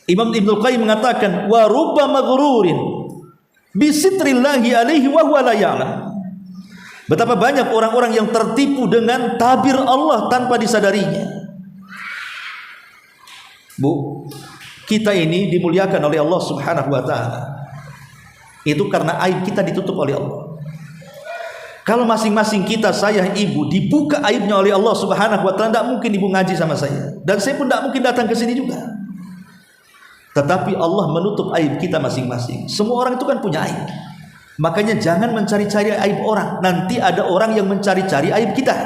Imam Ibnu Qayyim mengatakan, wa rubba maghrurin bi sitrillahi alaihi wa huwa la ya'lam. Betapa banyak orang-orang yang tertipu dengan tabir Allah tanpa disadarinya. Bu, kita ini dimuliakan oleh Allah Subhanahu wa taala. Itu karena aib kita ditutup oleh Allah. Kalau masing-masing kita, saya, ibu, dibuka aibnya oleh Allah Subhanahu wa taala, tidak mungkin ibu ngaji sama saya, dan saya pun tidak mungkin datang ke sini juga. Tetapi Allah menutup aib kita masing-masing. Semua orang itu kan punya aib. Makanya jangan mencari-cari aib orang. Nanti ada orang yang mencari-cari aib kita.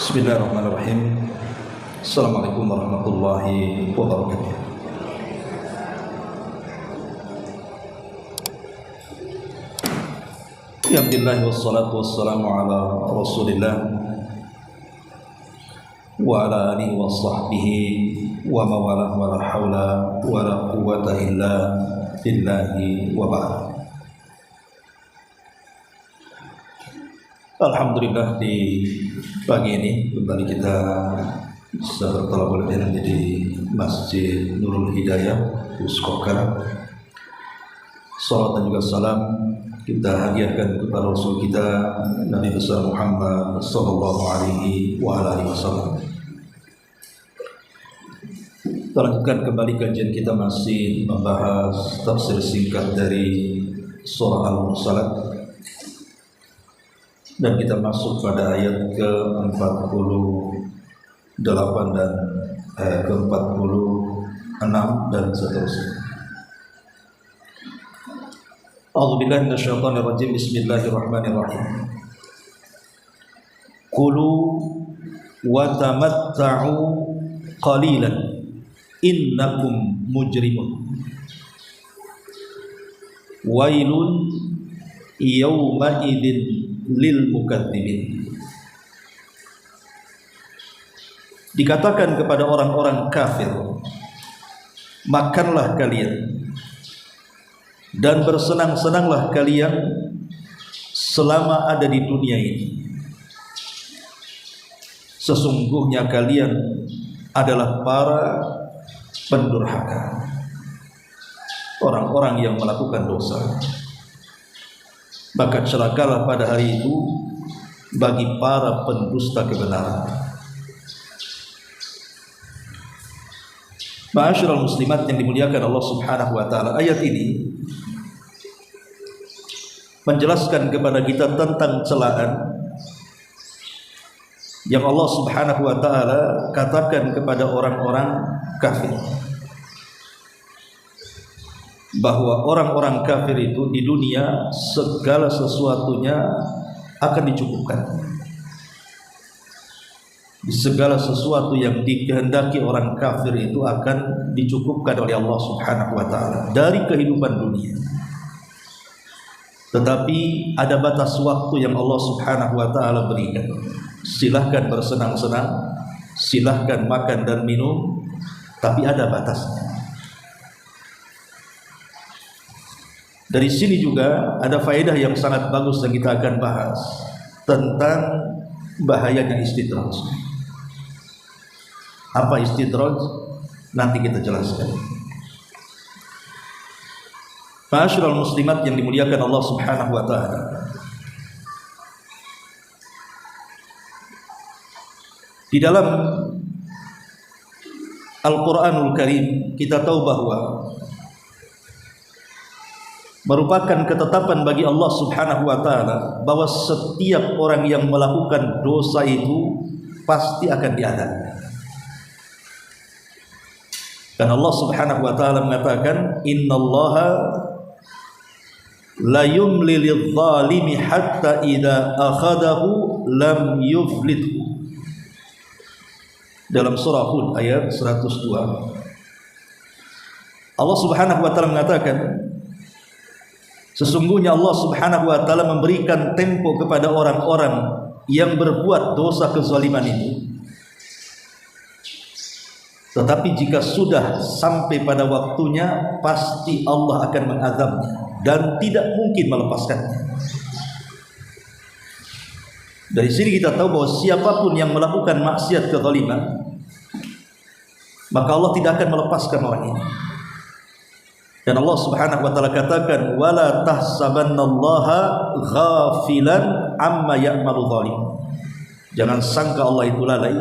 Bismillahirrahmanirrahim. Assalamualaikum warahmatullahi wabarakatuh. Alhamdulillah wassalatu wassalamu ala Rasulillah wa ala alihi wa sahbihi wa mawalah wa la hawla wa la quwwata illa billahi wa ba'd. Alhamdulillah, di pagi ini kembali kita bisa bertolak ilmu di Masjid Nurul Hidayah Uskokar. Salat dan juga salam kita hadiahkan kepada Rasul kita Nabi besar Muhammad sallallahu alaihi wa alihi wasallam. Kita lanjutkan kembali kajian kita, masih membahas tafsir singkat dari surah Al-Mursalat, dan kita masuk pada ayat ke-48 dan ke-46 dan seterusnya. A'udzubillahi minasyaitonir rajim. Bismillahirrahmanirrahim. Kulu wa tamatta'u qalilan innakum mujrimun. Wailun yawma idzin lil mukadzibin. Dikatakan kepada orang-orang kafir, makanlah kalian dan bersenang-senanglah kalian selama ada di dunia ini. Sesungguhnya kalian adalah para pendurhaka, orang-orang yang melakukan dosa. Maka celakalah pada hari itu bagi para pendusta kebenaran. Ma'asyiral muslimat yang dimuliakan Allah Subhanahu wa taala, ayat ini menjelaskan kepada kita tentang celaan yang Allah Subhanahu wa taala katakan kepada orang-orang kafir, bahwa orang-orang kafir itu di dunia segala sesuatunya akan dicukupkan. Segala sesuatu yang dikehendaki orang kafir itu akan dicukupkan oleh Allah Subhanahu wa taala dari kehidupan dunia. Tetapi ada batas waktu yang Allah Subhanahu wa taala berikan. Silahkan bersenang-senang, silahkan makan dan minum, tapi ada batasnya. Dari sini juga ada faedah yang sangat bagus yang kita akan bahas tentang bahayanya istidraj. Apa istidraj? Nanti kita jelaskan. Ma'asyiral muslimat yang dimuliakan Allah Subhanahu wa taala. Di dalam Al-Qur'anul Karim kita tahu bahwa merupakan ketetapan bagi Allah Subhanahu wa taala bahwa setiap orang yang melakukan dosa itu pasti akan diadab. Dan Allah Subhanahu wa taala mengatakan, innallaha la yumli lidh-dhalimi hatta idza akhadahu lam yuflithu. Dalam surah Hud ayat 102, Allah Subhanahu wa taala mengatakan, sesungguhnya Allah Subhanahu wa taala memberikan tempo kepada orang-orang yang berbuat dosa kezaliman itu Tetapi jika sudah sampai pada waktunya, pasti Allah akan mengazabnya dan tidak mungkin melepaskannya. Dari sini kita tahu bahwa siapapun yang melakukan maksiat kezaliman, maka Allah tidak akan melepaskan orang ini. Dan Allah Subhanahu wa taala katakan, wala tahsabannallaha ghafilan amma ya'malu zalim. Jangan sangka Allah itu lalai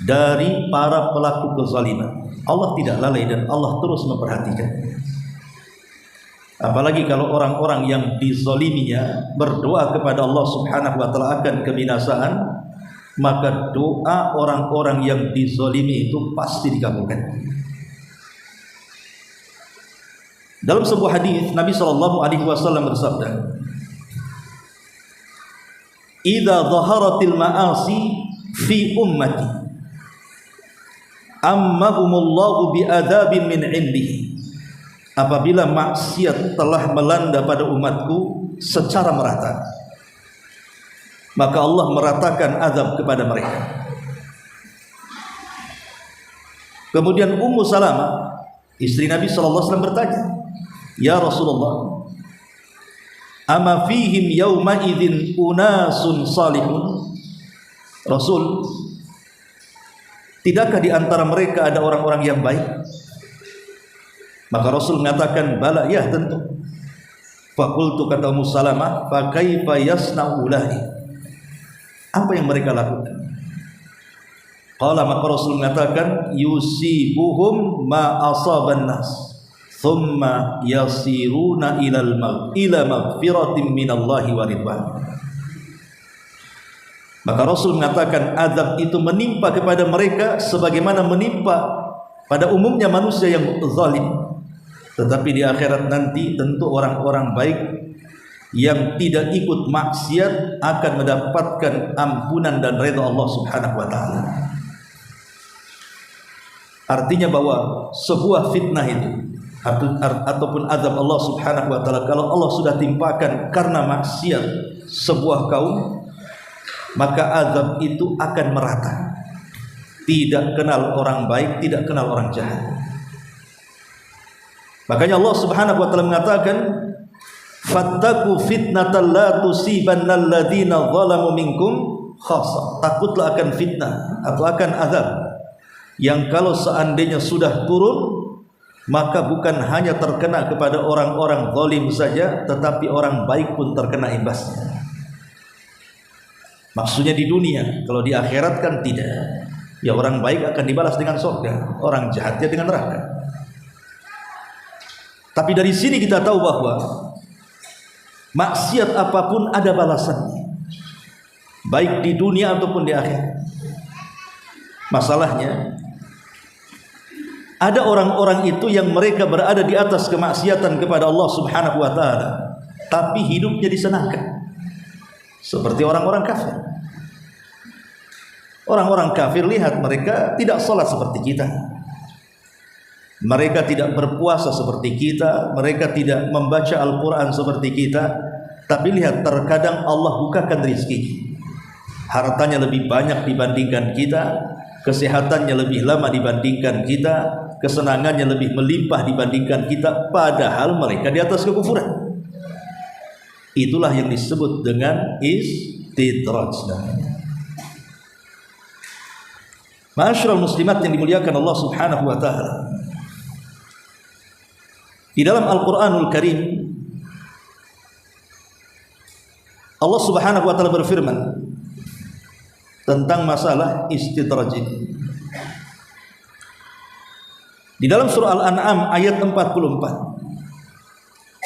dari para pelaku kezaliman. Allah tidak lalai dan Allah terus memperhatikan. Apalagi kalau orang-orang yang dizaliminya berdoa kepada Allah Subhanahu wa taala akan kebinasaan, maka doa orang-orang yang dizalimi itu pasti dikabulkan. Dalam sebuah hadis Nabi sallallahu alaihi wasallam bersabda, "Idza dhaharatil ma'asi fi ummati ammahumullahu bi'adzabin min 'indihi." Apabila maksiat telah melanda pada umatku secara merata, maka Allah meratakan azab kepada mereka. Kemudian Ummu Salamah, istri Nabi sallallahu alaihi wasallam bertanya, "Ya Rasulullah, ama fihim yawma idzin unasun salihun?" Rasul, tidakkah di antara mereka ada orang-orang yang baik? Maka Rasul mengatakan, "Bala, ya tentu." Faqultu, kata Ummu Salamah, "Fa kaifa yasna'u ulahi?" Apa yang mereka lakukan? Qala, maka Rasul mengatakan, "Yusibuhum ma asaban nas, thumma yasiruna ila maghfiratin minallahi wa ridwan." Maka Rasul mengatakan azab itu menimpa kepada mereka sebagaimana menimpa pada umumnya manusia yang zalim. Tetapi di akhirat nanti tentu orang-orang baik yang tidak ikut maksiat akan mendapatkan ampunan dan ridha Allah Subhanahu wa taala. Artinya bahwa sebuah fitnah itu ataupun azab Allah Subhanahu wa taala, kalau Allah sudah timpakan karena maksiat sebuah kaum, maka azab itu akan merata. Tidak kenal orang baik, tidak kenal orang jahat. Makanya Allah Subhanahu wa taala mengatakan, "Fattaqu fitnatan la tusibannal ladzina zalamu minkum khassa." Takutlah akan fitnah atau akan azab yang kalau seandainya sudah turun, maka bukan hanya terkena kepada orang-orang zalim saja, tetapi orang baik pun terkena imbasnya. Maksudnya di dunia, kalau di akhirat kan tidak. Ya, orang baik akan dibalas dengan surga, orang jahatnya dengan neraka. Tapi dari sini kita tahu bahwa maksiat apapun ada balasannya, baik di dunia ataupun di akhirat. Masalahnya, ada orang-orang itu yang mereka berada di atas kemaksiatan kepada Allah Subhanahu wa taala, tapi hidupnya disenangkan. Seperti orang-orang kafir. Orang-orang kafir, lihat, mereka tidak salat seperti kita. Mereka tidak berpuasa seperti kita, mereka tidak membaca Al-Quran seperti kita. Tapi lihat, terkadang Allah bukakan rezeki. Hartanya lebih banyak dibandingkan kita, kesehatannya lebih lama dibandingkan kita, kesenangannya lebih melimpah dibandingkan kita, padahal mereka di atas kekufuran. Itulah yang disebut dengan istidraj. Ma'asyiral muslimat yang dimuliakan Allah Subhanahu wa taala, di dalam Al-Quranul Karim Allah Subhanahu wa taala berfirman tentang masalah istidraj ini. Di dalam surah Al-An'am ayat 44,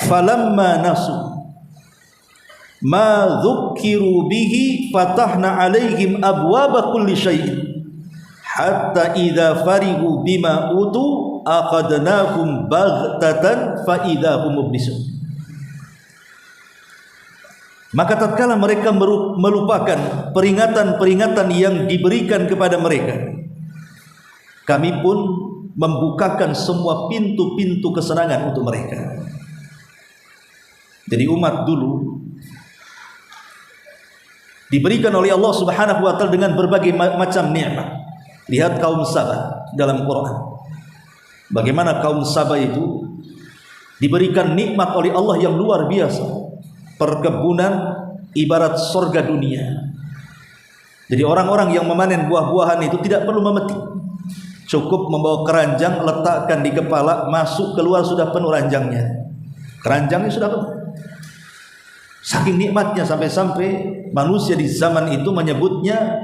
"Falamma nasu ma dzukkiru bihi fatahna 'alaihim abwaaba kulli syai'in hatta idza farihu bima utu akhadnahum baghtatan fa idza hum mublisun." Maka tatkala mereka melupakan peringatan-peringatan yang diberikan kepada mereka, kami pun membukakan semua pintu-pintu kesenangan untuk mereka. Jadi umat dulu diberikan oleh Allah Subhanahu wa taala dengan berbagai macam nikmat. Lihat kaum Sabah dalam Quran. Bagaimana kaum Sabah itu diberikan nikmat oleh Allah yang luar biasa. Perkebunan ibarat surga dunia. Jadi orang-orang yang memanen buah-buahan itu tidak perlu memetik. Cukup membawa keranjang, letakkan di kepala, masuk keluar sudah penuh ranjangnya. Keranjangnya sudah penuh. Saking nikmatnya sampai-sampai manusia di zaman itu menyebutnya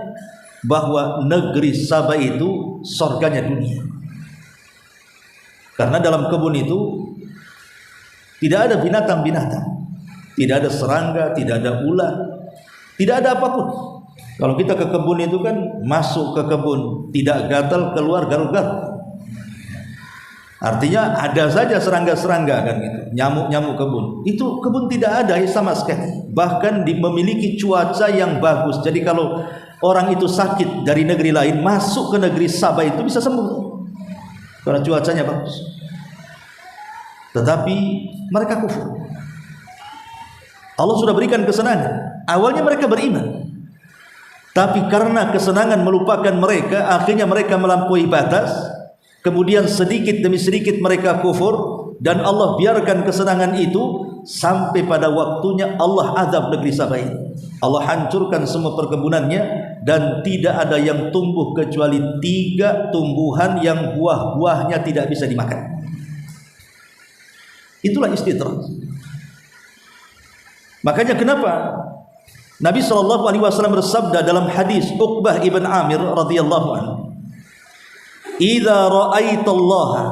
bahwa negeri Sabah itu surganya dunia. Karena dalam kebun itu tidak ada binatang-binatang, tidak ada serangga, tidak ada ular, tidak ada apapun. Kalau kita ke kebun itu kan masuk ke kebun tidak gatal, keluar garuk-garuk. Artinya ada saja serangga-serangga kan gitu, nyamuk-nyamuk kebun. Itu kebun tidak ada sama sekali. Bahkan memiliki cuaca yang bagus. Jadi kalau orang itu sakit dari negeri lain masuk ke negeri Sabah itu bisa sembuh karena cuacanya bagus. Tetapi mereka kufur. Allah sudah berikan kesenangan. Awalnya mereka beriman, tapi karena kesenangan melupakan mereka, akhirnya mereka melampaui batas. Kemudian sedikit demi sedikit mereka kufur, dan Allah biarkan kesenangan itu sampai pada waktunya Allah azab negeri Sabah ini. Allah hancurkan semua perkebunannya dan tidak ada yang tumbuh kecuali 3 tumbuhan yang buah-buahnya tidak bisa dimakan. Itulah istidraj. Makanya kenapa Nabi SAW bersabda dalam hadis Uqbah ibn Amir radhiyallahu anhu, "Idza ra'aitallaha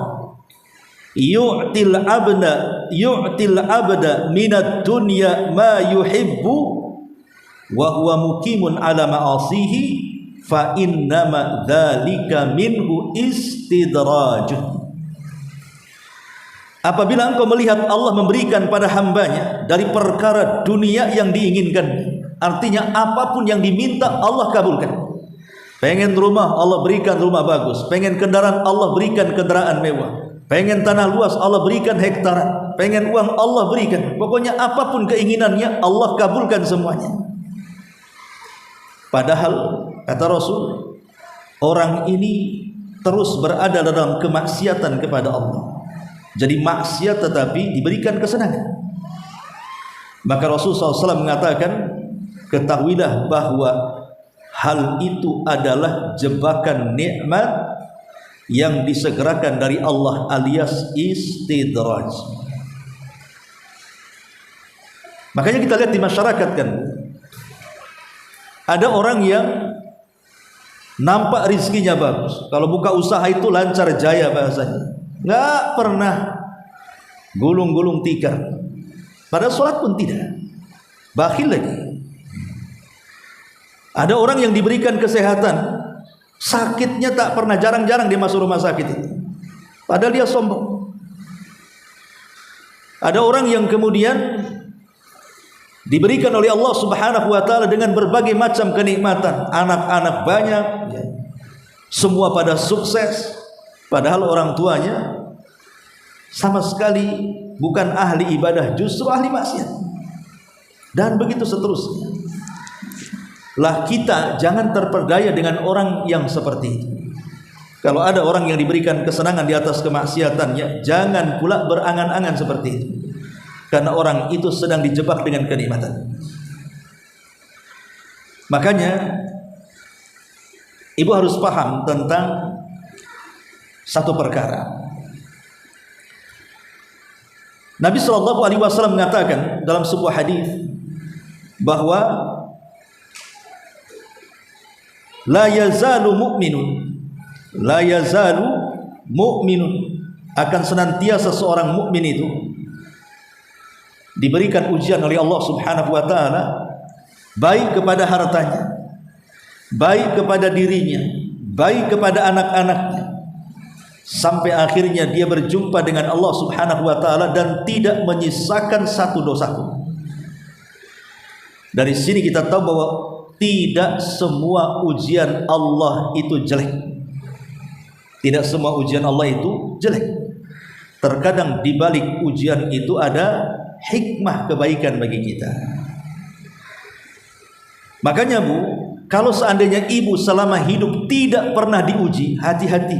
yu'til abda minad dunya ma yuhibbu wa huwa muqimun ala ma'asihi fa innama dzalika minhu istidraj." Apabila engkau melihat Allah memberikan pada hambanya dari perkara dunia yang diinginkan, artinya apapun yang diminta Allah kabulkan. Pengen rumah, Allah berikan rumah bagus. Pengen kendaraan, Allah berikan kendaraan mewah. Pengen tanah luas, Allah berikan hektaran. Pengen uang, Allah berikan. Pokoknya apapun keinginannya, Allah kabulkan semuanya. Padahal kata Rasul, orang ini terus berada dalam kemaksiatan kepada Allah. Jadi maksiat tetapi diberikan kesenangan. Maka Rasulullah SAW mengatakan, ketahuilah bahwa hal itu adalah jebakan nikmat yang disegerakan dari Allah alias istidraj. Makanya kita lihat di masyarakat kan, ada orang yang nampak rizkinya bagus, kalau buka usaha itu lancar jaya bahasanya, nggak pernah gulung-gulung tikar, pada sholat pun tidak, bakhil lagi. Ada orang yang diberikan kesehatan, sakitnya tak pernah, jarang-jarang dia masuk rumah sakit itu, padahal dia sombong. Ada orang yang kemudian diberikan oleh Allah Subhanahu wa taala dengan berbagai macam kenikmatan, anak-anak banyak, semua pada sukses, padahal orang tuanya sama sekali bukan ahli ibadah, justru ahli maksiat, dan begitu seterusnya. Lah kita jangan terperdaya dengan orang yang seperti itu. Kalau ada orang yang diberikan kesenangan di atas kemaksiatannya, jangan pula berangan-angan seperti itu, karena orang itu sedang dijebak dengan kenikmatan. Makanya ibu harus paham tentang satu perkara. Nabi SAW mengatakan dalam sebuah hadis bahwa la yazalu mu'minun, akan senantiasa seorang mukmin itu diberikan ujian oleh Allah Subhanahu wa taala, baik kepada hartanya, baik kepada dirinya, baik kepada anak-anaknya, sampai akhirnya dia berjumpa dengan Allah Subhanahu wa taala dan tidak menyisakan satu dosa pun. Dari sini kita tahu bahwa tidak semua ujian Allah itu jelek. Tidak semua ujian Allah itu jelek. Terkadang di balik ujian itu ada hikmah kebaikan bagi kita. Makanya Bu, Kalau seandainya ibu selama hidup tidak pernah diuji, hati-hati.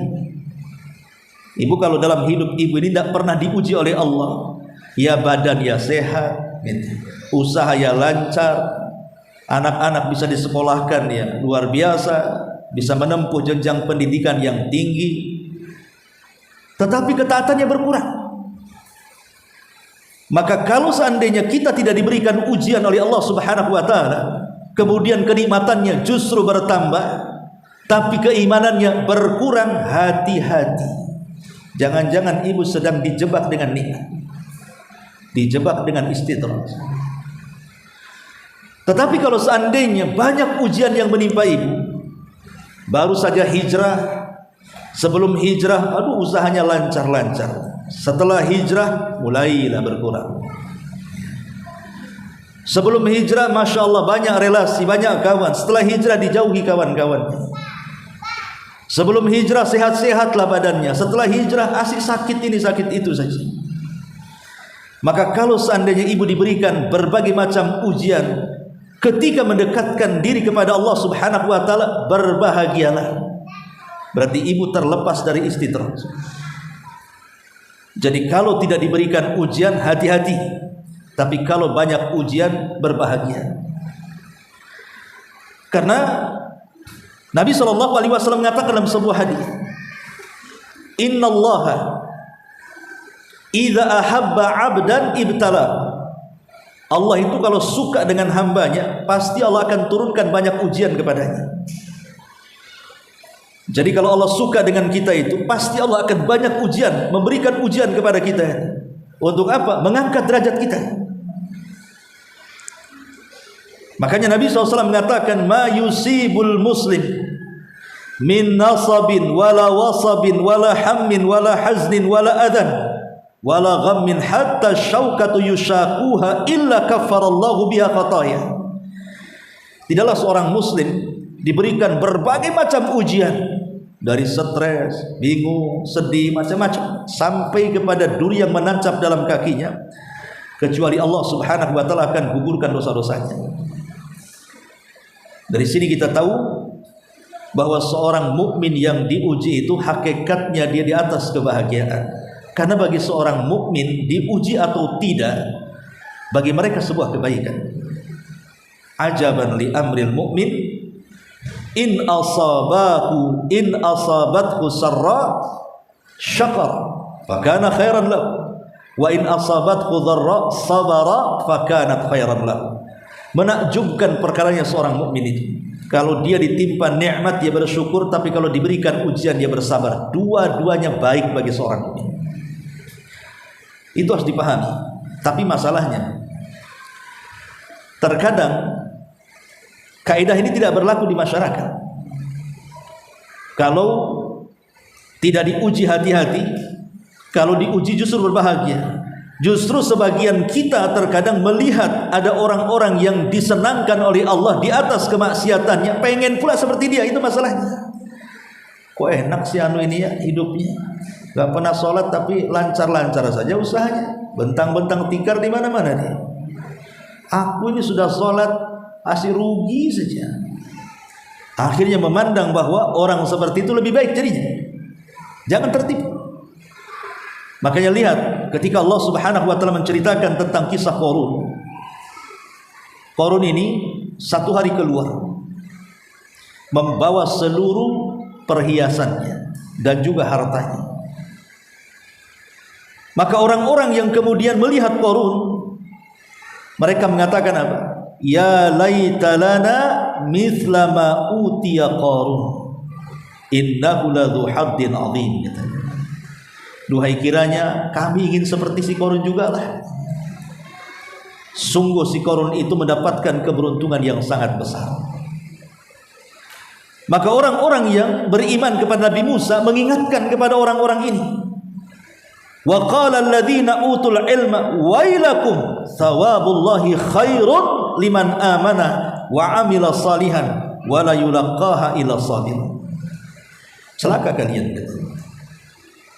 Ibu kalau dalam hidup ibu ini tidak pernah diuji oleh Allah, ya badan ya sehat, usaha ya lancar, anak-anak bisa disekolahkan ya luar biasa, bisa menempuh jenjang pendidikan yang tinggi, tetapi ketaatannya berkurang. Maka kalau seandainya kita tidak diberikan ujian oleh Allah Subhanahu wa taala, kemudian kenikmatannya justru bertambah, tapi keimanannya berkurang, hati-hati. Jangan-jangan ibu sedang dijebak dengan nikmat, dijebak dengan istidraj. Tetapi kalau seandainya banyak ujian yang menimpa ibu, baru saja hijrah, sebelum hijrah, aduh usahanya lancar-lancar. Setelah hijrah, mulailah berkurang. Sebelum hijrah, Masya Allah banyak relasi, banyak kawan. Setelah hijrah dijauhi kawan-kawannya. Sebelum hijrah sehat-sehatlah badannya. Setelah hijrah asik sakit ini sakit itu saja. Maka kalau seandainya ibu diberikan berbagai macam ujian, ketika mendekatkan diri kepada Allah Subhanahu wa taala, berbahagialah. Berarti ibu terlepas dari istidraj. Jadi kalau tidak diberikan ujian, hati-hati. Tapi kalau banyak ujian, berbahagia. Karena Nabi SAW mengatakan dalam sebuah hadis, Innallaha idza ahabba 'abdan ibtala. Allah itu kalau suka dengan hambanya, pasti Allah akan turunkan banyak ujian kepadanya. Jadi kalau Allah suka dengan kita itu, pasti Allah akan banyak ujian, memberikan ujian kepada kita. Untuk apa? Mengangkat derajat kita. Makanya Nabi SAW mengatakan, ma yusibul muslim min nasabin wala wasabin wala hammin wala haznin wala adan wala ghammin hatta syaukatu yushakuha illa kaffarallahu biha khataya. Tidaklah seorang muslim diberikan berbagai macam ujian, dari stres, bingung, sedih, macam-macam, sampai kepada duri yang menancap dalam kakinya, kecuali Allah Subhanahu wa taala akan gugurkan dosa-dosanya. Dari sini kita tahu bahwa seorang mukmin yang diuji itu hakikatnya dia di atas kebahagiaan. Karena bagi seorang mukmin diuji atau tidak, bagi mereka sebuah kebaikan. Ajaban li amril mukmin, in asabathu sarra syakar fakana khairan lahu wa in asabathu dharra sabara fakanat khairan lahu. Menakjubkan perkaranya seorang mukmin itu. Kalau dia ditimpa nikmat dia bersyukur, tapi kalau diberikan ujian dia bersabar. Dua-duanya baik bagi seorang mukmin. Itu harus dipahami. Tapi masalahnya, terkadang kaidah ini tidak berlaku di masyarakat. Kalau tidak diuji hati-hati, kalau diuji justru berbahagia. Justru sebagian kita terkadang melihat ada orang-orang yang disenangkan oleh Allah di atas kemaksiatannya, pengen pula seperti dia. Itu masalahnya. Kok enak sih anu ini ya hidupnya, gak pernah sholat tapi lancar-lancar saja usahanya, bentang-bentang tikar di mana-mana dia. Aku ini sudah sholat masih rugi saja. Akhirnya memandang bahwa orang seperti itu lebih baik jadinya. Jangan tertipu. Makanya lihat ketika Allah Subhanahu wa taala menceritakan tentang kisah Qarun. Qarun ini satu hari keluar membawa seluruh perhiasannya dan juga hartanya. Maka orang-orang yang kemudian melihat Qarun, mereka mengatakan apa? Ya laita lana mithla ma utiya Qarun innahu ladzu haddin 'adzim. Duhai kiranya kami ingin seperti si Qarun juga lah. Sungguh si Qarun itu mendapatkan keberuntungan yang sangat besar. Maka orang-orang yang beriman kepada Nabi Musa mengingatkan kepada orang-orang ini. Wa qala alladziina utul ilma wailakum thawabullahi khairun liman amana wa amila salihan wa la yulaqaha illa sabir. Celaka kalian.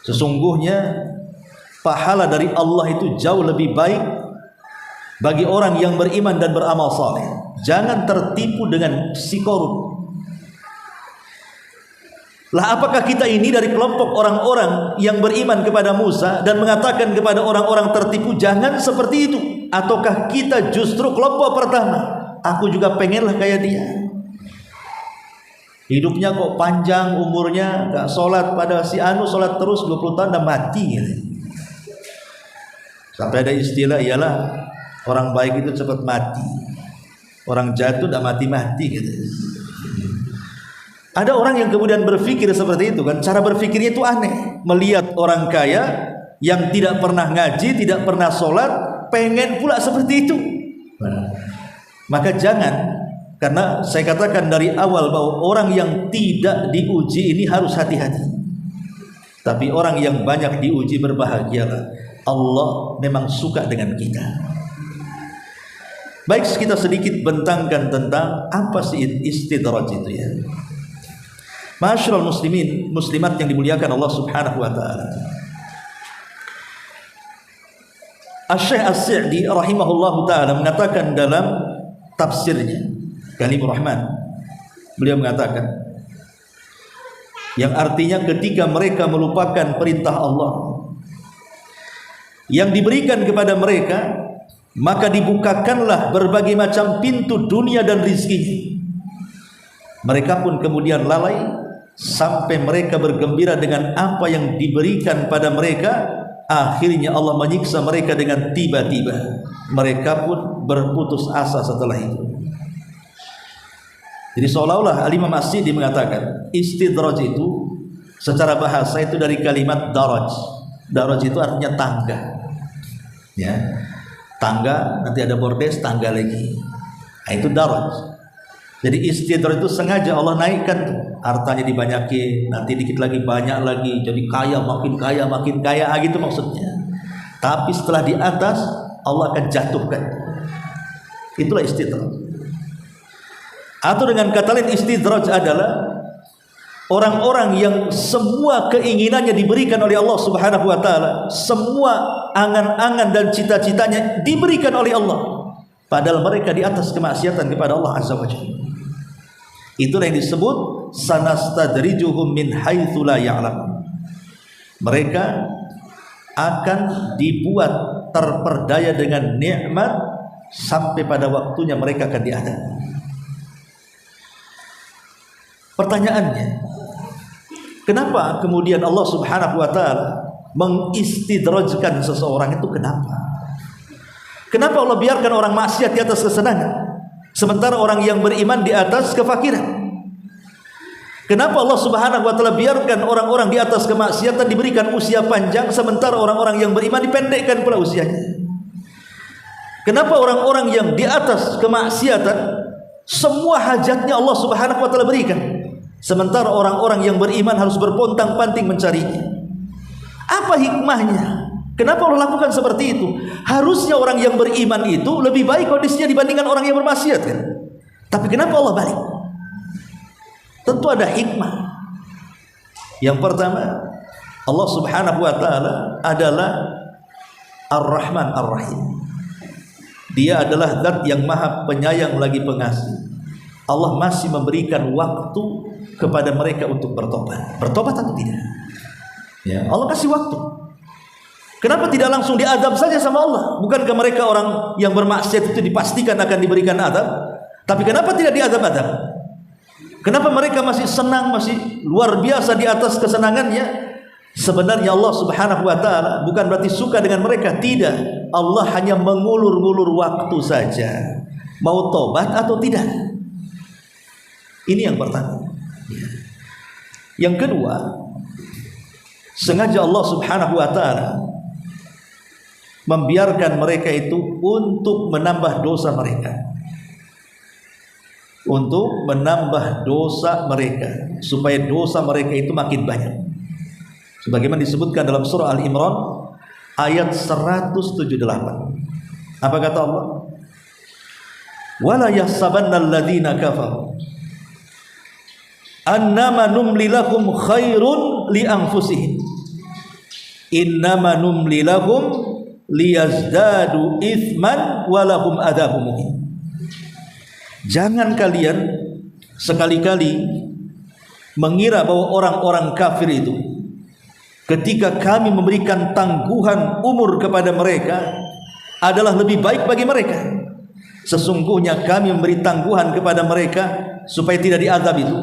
Sesungguhnya pahala dari Allah itu jauh lebih baik bagi orang yang beriman dan beramal saleh. Jangan tertipu dengan si Qarun. Lah apakah kita ini dari kelompok orang-orang yang beriman kepada Musa dan mengatakan kepada orang-orang tertipu jangan seperti itu? Ataukah kita justru kelompok pertama? Aku juga pengenlah kayak dia. Hidupnya kok panjang umurnya, gak sholat, pada si anu sholat terus 20 tahun dan mati gitu. Sampai ada istilah ialah orang baik itu cepat mati, orang jatuh udah mati-mati gitu. Ada orang yang kemudian berpikir seperti itu kan, cara berpikirnya itu aneh. Melihat orang kaya yang tidak pernah ngaji, tidak pernah sholat, pengen pula seperti itu. Maka jangan, karena saya katakan dari awal bahwa orang yang tidak diuji ini harus hati-hati. Tapi orang yang banyak diuji berbahagialah. Allah memang suka dengan kita. Baik, kita sedikit bentangkan tentang apa sih istidraj itu ya. Ma'asyiral muslimin, muslimat yang dimuliakan Allah Subhanahu wa taala. Asy-Syaikh As-Sa'di rahimahullahu taala mengatakan dalam tafsirnya Kalimur Rahman, beliau mengatakan yang artinya ketika mereka melupakan perintah Allah yang diberikan kepada mereka, maka dibukakanlah berbagai macam pintu dunia dan rizki. Mereka pun kemudian lalai sampai mereka bergembira dengan apa yang diberikan pada mereka. Akhirnya Allah menyiksa mereka dengan tiba-tiba. Mereka pun berputus asa setelah itu. Jadi seolah-olah Al-Imam As-Sa'di mengatakan istidraj itu secara bahasa itu dari kalimat daraj. Daraj itu artinya tangga. Ya. Tangga, nanti ada bordes, tangga lagi. Nah, itu daraj. Jadi istidraj itu sengaja Allah naikkan tuh, hartanya dibanyakin, nanti dikit lagi banyak lagi, jadi kaya makin kaya, gitu maksudnya. Tapi setelah di atas Allah akan jatuhkan. Itulah istidraj. Atau dengan kata lain istidraj adalah orang-orang yang semua keinginannya diberikan oleh Allah Subhanahu wa taala, semua angan-angan dan cita-citanya diberikan oleh Allah, padahal mereka di atas kemaksiatan kepada Allah Azza wa Jalla. Itulah yang disebut sanastadrijuhum min haitsu la ya'lam. Mereka akan dibuat terperdaya dengan nikmat sampai pada waktunya mereka akan diadab. Pertanyaannya, kenapa kemudian Allah Subhanahu wa taala mengistidrajkan seseorang itu? Kenapa Allah biarkan orang maksiat di atas kesenangan, sementara orang yang beriman di atas kefakiran? Kenapa Allah Subhanahu wa taala biarkan orang-orang di atas kemaksiatan diberikan usia panjang, sementara orang-orang yang beriman dipendekkan pula usianya? Kenapa orang-orang yang di atas kemaksiatan semua hajatnya Allah Subhanahu wa taala berikan, sementara orang-orang yang beriman harus berpontang-panting mencarinya? Apa hikmahnya? Kenapa Allah lakukan seperti itu? Harusnya orang yang beriman itu lebih baik kondisinya dibandingkan orang yang bermaksiat kan? Tapi kenapa Allah balik? Tentu ada hikmah. Yang pertama, Allah Subhanahu wa taala adalah Ar-Rahman Ar-Rahim. Dia adalah zat yang maha penyayang lagi pengasih. Allah masih memberikan waktu kepada mereka untuk bertobat. Bertobat atau tidak? Ya, Allah kasih waktu. Kenapa tidak langsung diadab saja sama Allah? Bukankah mereka orang yang bermaksiat itu dipastikan akan diberikan adab? Tapi kenapa tidak diadab-adab? Kenapa mereka masih senang, masih luar biasa di atas kesenangannya? Sebenarnya Allah Subhanahu wa taala bukan berarti suka dengan mereka, tidak. Allah hanya mengulur-ngulur waktu saja. Mau tobat atau tidak? Ini yang pertama. Yang kedua, sengaja Allah Subhanahu wa taala membiarkan mereka itu untuk menambah dosa mereka, untuk menambah dosa mereka, supaya dosa mereka itu makin banyak. Sebagaimana disebutkan dalam surah Al-Imran ayat 178. Apa kata Allah? Wala yahsabanna alladhina kafaru annama numli lahum khairun li anfusihim innama numli lahum liyazdadu itsman walahum adzabun muhin. Jangan kalian sekali-kali mengira bahwa orang-orang kafir itu ketika kami memberikan tangguhan umur kepada mereka adalah lebih baik bagi mereka. Sesungguhnya kami memberi tangguhan kepada mereka supaya tidak diazab itu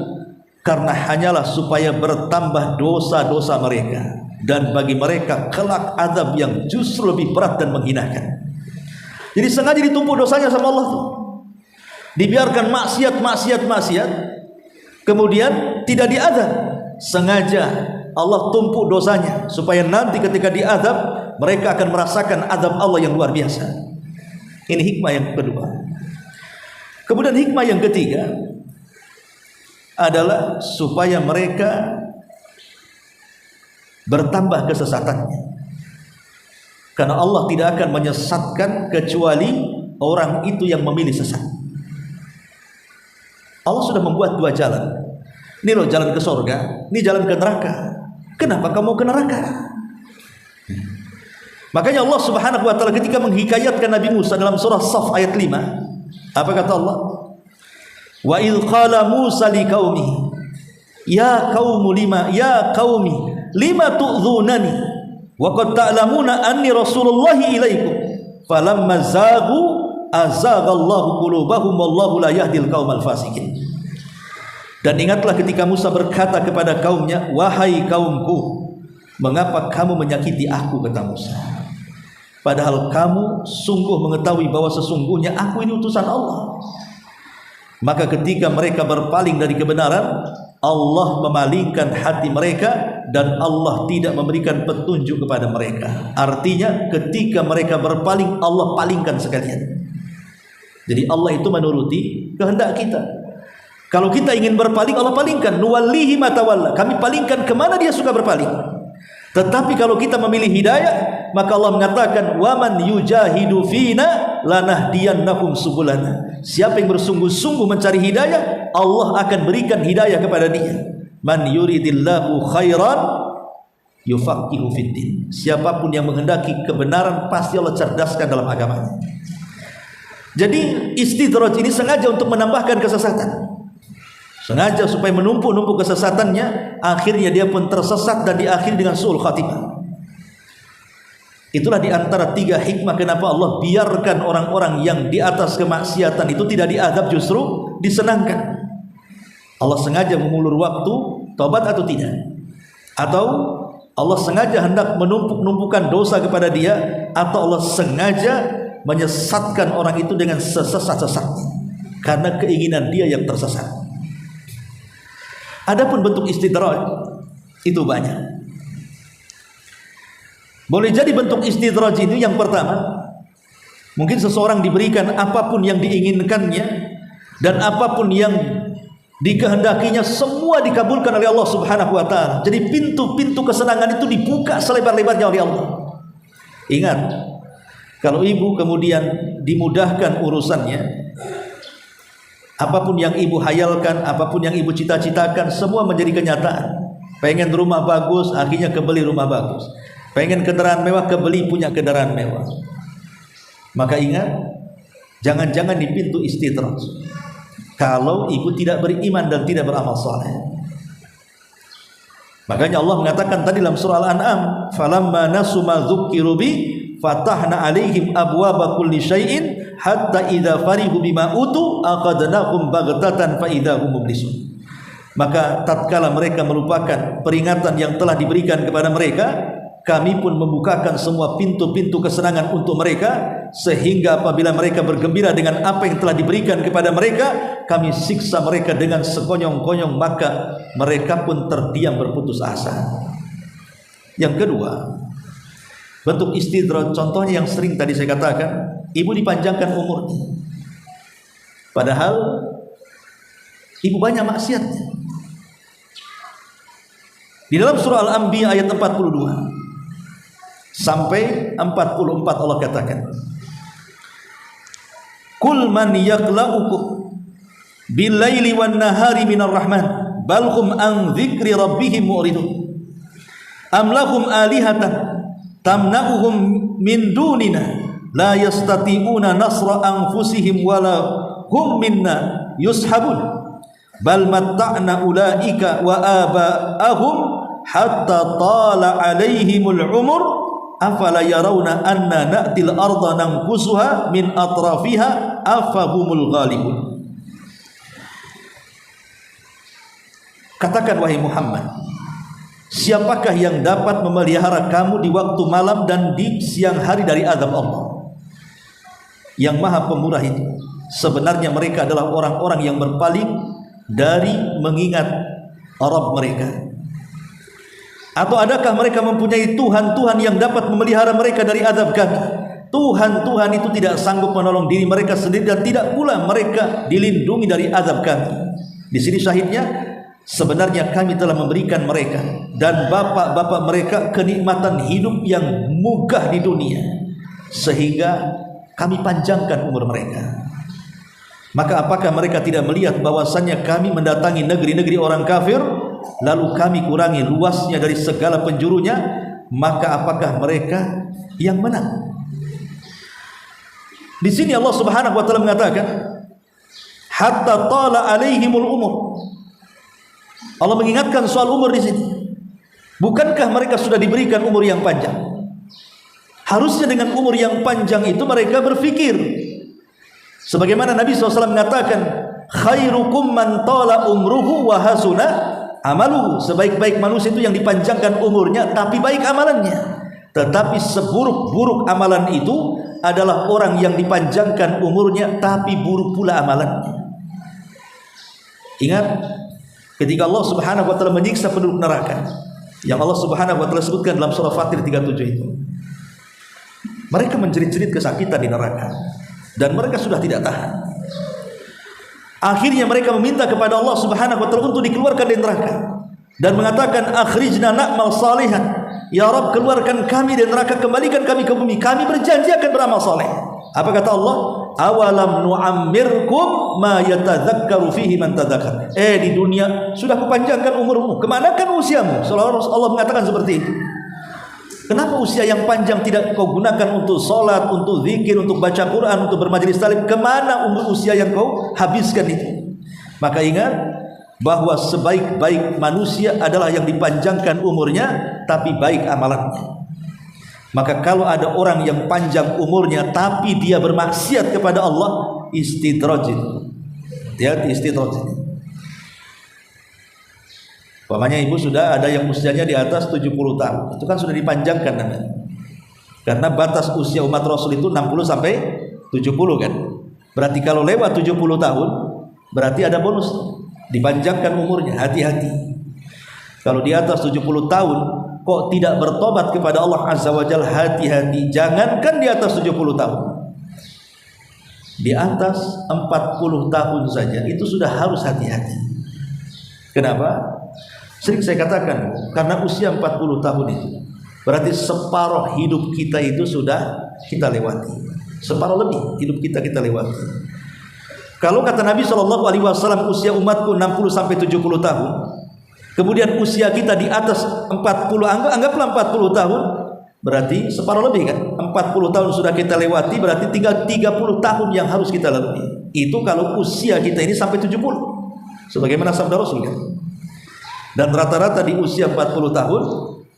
karena hanyalah supaya bertambah dosa-dosa mereka, dan bagi mereka kelak azab yang justru lebih berat dan menghinakan. Jadi sengaja ditumpuk dosanya sama Allah tuh. Dibiarkan maksiat, kemudian tidak diazab. Sengaja Allah tumpuk dosanya supaya nanti ketika diazab mereka akan merasakan azab Allah yang luar biasa. Ini hikmah yang kedua. Kemudian hikmah yang ketiga adalah supaya mereka bertambah kesesatannya. Karena Allah tidak akan menyesatkan kecuali orang itu yang memilih sesat. Allah sudah membuat dua jalan. Ini loh jalan ke surga, ini jalan ke neraka. Kenapa kamu ke neraka? Makanya Allah Subhanahu wa taala ketika menghikayatkan Nabi Musa dalam surah Shaf ayat 5, apa kata Allah? Wa idh qala Musa liqaumihi ya qaumi lima tu'dzunani wa qad ta'lamuna anni rasulullahi ilaikum falamma zaghu azaghallahu qulubahum wallahu la yahdil qaumal fasikin. Dan ingatlah ketika Musa berkata kepada kaumnya, wahai kaumku, mengapa kamu menyakiti aku, kata Musa, padahal kamu sungguh mengetahui bahwa sesungguhnya aku ini utusan Allah. Maka ketika mereka berpaling dari kebenaran, Allah memalingkan hati mereka dan Allah tidak memberikan petunjuk kepada mereka. Artinya ketika mereka berpaling, Allah palingkan sekalian. Jadi Allah itu menuruti kehendak kita. Kalau kita ingin berpaling, Allah palingkan. Nuwallihi ma tawalla. Kami palingkan kemana dia suka berpaling. Tetapi kalau kita memilih hidayah, maka Allah mengatakan, waman yujahidu fina lanahdiyannahum subulana. Siapa yang bersungguh-sungguh mencari hidayah, Allah akan berikan hidayah kepada dia. Man yuridillahu khairan yufaqihu fiddin. Siapapun yang menghendaki kebenaran, pasti Allah cerdaskan dalam agamanya. Jadi istidraj ini sengaja untuk menambahkan kesesatan. Sengaja supaya menumpuk-numpuk kesesatannya, akhirnya dia pun tersesat dan diakhiri dengan su'ul khatimah. Itulah diantara tiga hikmah kenapa Allah biarkan orang-orang yang di atas kemaksiatan itu tidak diazab, justru disenangkan. Allah sengaja mengulur waktu taubat atau tidak, atau Allah sengaja hendak menumpuk-numpukan dosa kepada dia, atau Allah sengaja menyesatkan orang itu dengan sesesat-sesatnya karena keinginan dia yang tersesat. Adapun bentuk istidraj itu banyak. Boleh jadi bentuk istidraj itu yang pertama, mungkin seseorang diberikan apapun yang diinginkannya dan apapun yang dikehendakinya, semua dikabulkan oleh Allah Subhanahu wa taala. Jadi pintu-pintu kesenangan itu dibuka selebar-lebarnya oleh Allah. Ingat, kalau ibu kemudian dimudahkan urusannya, apapun yang ibu hayalkan, apapun yang ibu cita-citakan, semua menjadi kenyataan. Pengen rumah bagus, akhirnya kebeli rumah bagus. Pengen kendaraan mewah, kebeli punya kendaraan mewah. Maka ingat, jangan-jangan di pintu istidraj kalau ibu tidak beriman dan tidak beramal saleh. Makanya Allah mengatakan tadi dalam surah Al-An'am, falamma nasu ma dzukkiru bi fatahna alaihim abwaaba kulli syai'in hatta idza farihu bima utu aqadnahum baghtatan fa idza hum mublisun. Maka tatkala mereka melupakan peringatan yang telah diberikan kepada mereka, kami pun membukakan semua pintu-pintu kesenangan untuk mereka, sehingga apabila mereka bergembira dengan apa yang telah diberikan kepada mereka, kami siksa mereka dengan sekonyong-konyong, maka mereka pun terdiam berputus asa. Yang kedua, bentuk istidraj, contohnya yang sering tadi saya katakan, ibu dipanjangkan umurnya, padahal ibu banyak maksiatnya. Di dalam surah Al-Anbiya ayat 42 sampai 44 Allah katakan, kul man yakla'ukum bil-laili wan-nahari minar rahman bal hum an dzikri rabbihim mu'ridun am lahum alihatan tamna'uhum min dunina la yastati'una nasra anfusihim wala hum minna yushabun bal matta'na ulaika wa aba'ahum hatta tala alaihimul umur afala yarawna anna na'til arda nanqusuha min atrafiha afahumul ghalibun. Katakan wahai Muhammad, siapakah yang dapat memelihara kamu di waktu malam dan di siang hari dari azab Allah? Yang Maha Pemurah itu sebenarnya mereka adalah orang-orang yang berpaling dari mengingat Rabb mereka. Atau adakah mereka mempunyai Tuhan-Tuhan yang dapat memelihara mereka dari azab kami? Tuhan-Tuhan itu tidak sanggup menolong diri mereka sendiri dan tidak pula mereka dilindungi dari azab kami. Di sini syahidnya, sebenarnya kami telah memberikan mereka dan bapak-bapak mereka kenikmatan hidup yang megah di dunia, sehingga kami panjangkan umur mereka. Maka apakah mereka tidak melihat bahwasannya kami mendatangi negeri-negeri orang kafir, lalu kami kurangi luasnya dari segala penjurunya? Maka apakah mereka yang menang? Di sini Allah Subhanahu wa taala mengatakan, hatta tala alaihimul umur. Allah mengingatkan soal umur di sini. Bukankah mereka sudah diberikan umur yang panjang? Harusnya dengan umur yang panjang itu mereka berfikir. Sebagaimana Nabi SAW mengatakan, khairukum man tala umruhu wa hasuna amaluhu. Sebaik-baik manusia itu yang dipanjangkan umurnya tapi baik amalannya. Tetapi seburuk-buruk amalan itu adalah orang yang dipanjangkan umurnya tapi buruk pula amalannya. Ingat ketika Allah Subhanahu wa taala menyiksa penduduk neraka, yang Allah Subhanahu wa taala sebutkan dalam surah Fatir 37 itu. Mereka menjerit-jerit kesakitan di neraka dan mereka sudah tidak tahan. Akhirnya mereka meminta kepada Allah Subhanahu wa taala untuk dikeluarkan dari neraka dan mengatakan, akhrijna na'mal salihan. Ya Rabb, keluarkan kami dari neraka, kembalikan kami ke bumi. Kami berjanji akan beramal saleh. Apa kata Allah? Awalam nu'ammirkum ma yatadzakkaru fihi man tadzakkar. Di dunia sudah kupanjangkan umurmu, kemanakan usiamu? Seolah-olah Allah mengatakan seperti itu. Kenapa usia yang panjang tidak kau gunakan untuk sholat, untuk zikir, untuk baca Quran, untuk bermajelis taklim? Kemana umur usia yang kau habiskan itu? Maka ingat bahwa sebaik-baik manusia adalah yang dipanjangkan umurnya tapi baik amalannya. Maka kalau ada orang yang panjang umurnya tapi dia bermaksiat kepada Allah, istidraj. Hati-hati istidraj. Umpamanya ibu sudah ada yang usianya di atas 70 tahun, itu kan sudah dipanjangkan namanya. Karena batas usia umat Rasul itu 60 sampai 70 kan. Berarti kalau lewat 70 tahun berarti ada bonus, dipanjangkan umurnya. Hati-hati. Kalau di atas 70 tahun kok tidak bertobat kepada Allah Azza wa Jalla, hati-hati. Jangankan di atas 70 tahun, di atas 40 tahun saja itu sudah harus hati-hati. Kenapa? Sering saya katakan, karena usia 40 tahun itu berarti separuh hidup kita itu sudah kita lewati. Separuh lebih hidup kita lewati. Kalau kata Nabi SAW, usia umatku 60 sampai 70 tahun, kemudian usia kita di atas 40, anggaplah 40 tahun, berarti separuh lebih kan. 40 tahun sudah kita lewati, berarti tinggal 30 tahun yang harus kita lalui. Itu kalau usia kita ini sampai 70, sebagaimana sabda Rasul kan. Dan rata-rata di usia 40 tahun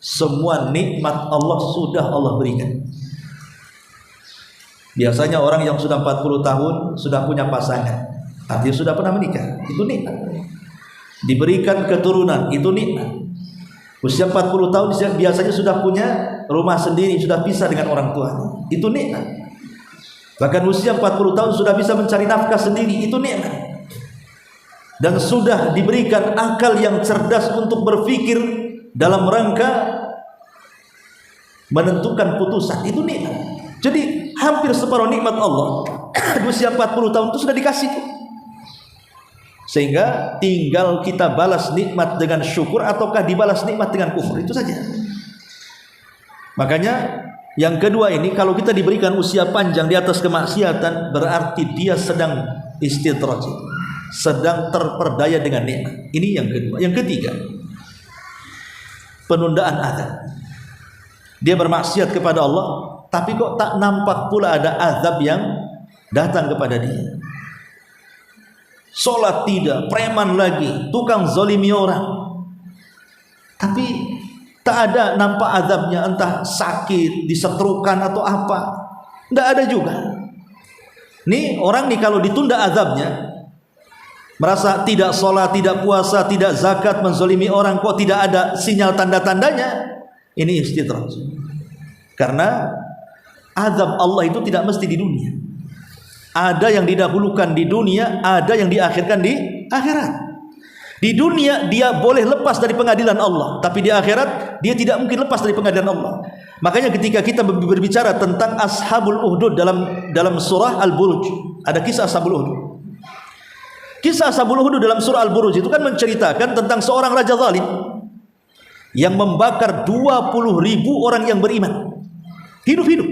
semua nikmat Allah sudah Allah berikan. Biasanya orang yang sudah 40 tahun sudah punya pasangan, artinya sudah pernah menikah, itu nikmat. Diberikan keturunan, itu nikmat. Usia 40 tahun biasanya sudah punya rumah sendiri, sudah pisah dengan orang tuanya, itu nikmat. Bahkan usia 40 tahun sudah bisa mencari nafkah sendiri, itu nikmat. Dan sudah diberikan akal yang cerdas untuk berpikir dalam rangka menentukan putusan, itu nikmat. Jadi hampir separuh nikmat Allah di usia 40 tahun itu sudah dikasih. Sehingga tinggal kita balas nikmat dengan syukur ataukah dibalas nikmat dengan kufur, itu saja. Makanya yang kedua ini, kalau kita diberikan usia panjang di atas kemaksiatan, berarti dia sedang istidraj, sedang terperdaya dengan nikmat. Ini yang kedua. Yang ketiga, penundaan azab. Dia bermaksiat kepada Allah, tapi kok tak nampak pula ada azab yang datang kepada dia. sholat tidak, preman lagi, tukang zalimi orang. Tapi tak ada nampak azabnya, entah sakit, disetrukan atau apa. Tidak ada juga. Nih orang nih kalau ditunda azabnya, merasa tidak sholat, tidak puasa, tidak zakat, menzalimi orang, kok tidak ada sinyal tanda-tandanya, ini istidraj. Karena azab Allah itu tidak mesti di dunia. Ada yang didahulukan di dunia, ada yang diakhirkan di akhirat. Di dunia dia boleh lepas dari pengadilan Allah, tapi di akhirat dia tidak mungkin lepas dari pengadilan Allah. Makanya ketika kita berbicara tentang Ashabul Uhdud dalam surah Al-Buruj, ada kisah Ashabul Uhdud. Kisah Ashabul Uhdud dalam surah Al-Buruj itu kan menceritakan tentang seorang raja zalim yang membakar 20.000 orang yang beriman hidup-hidup.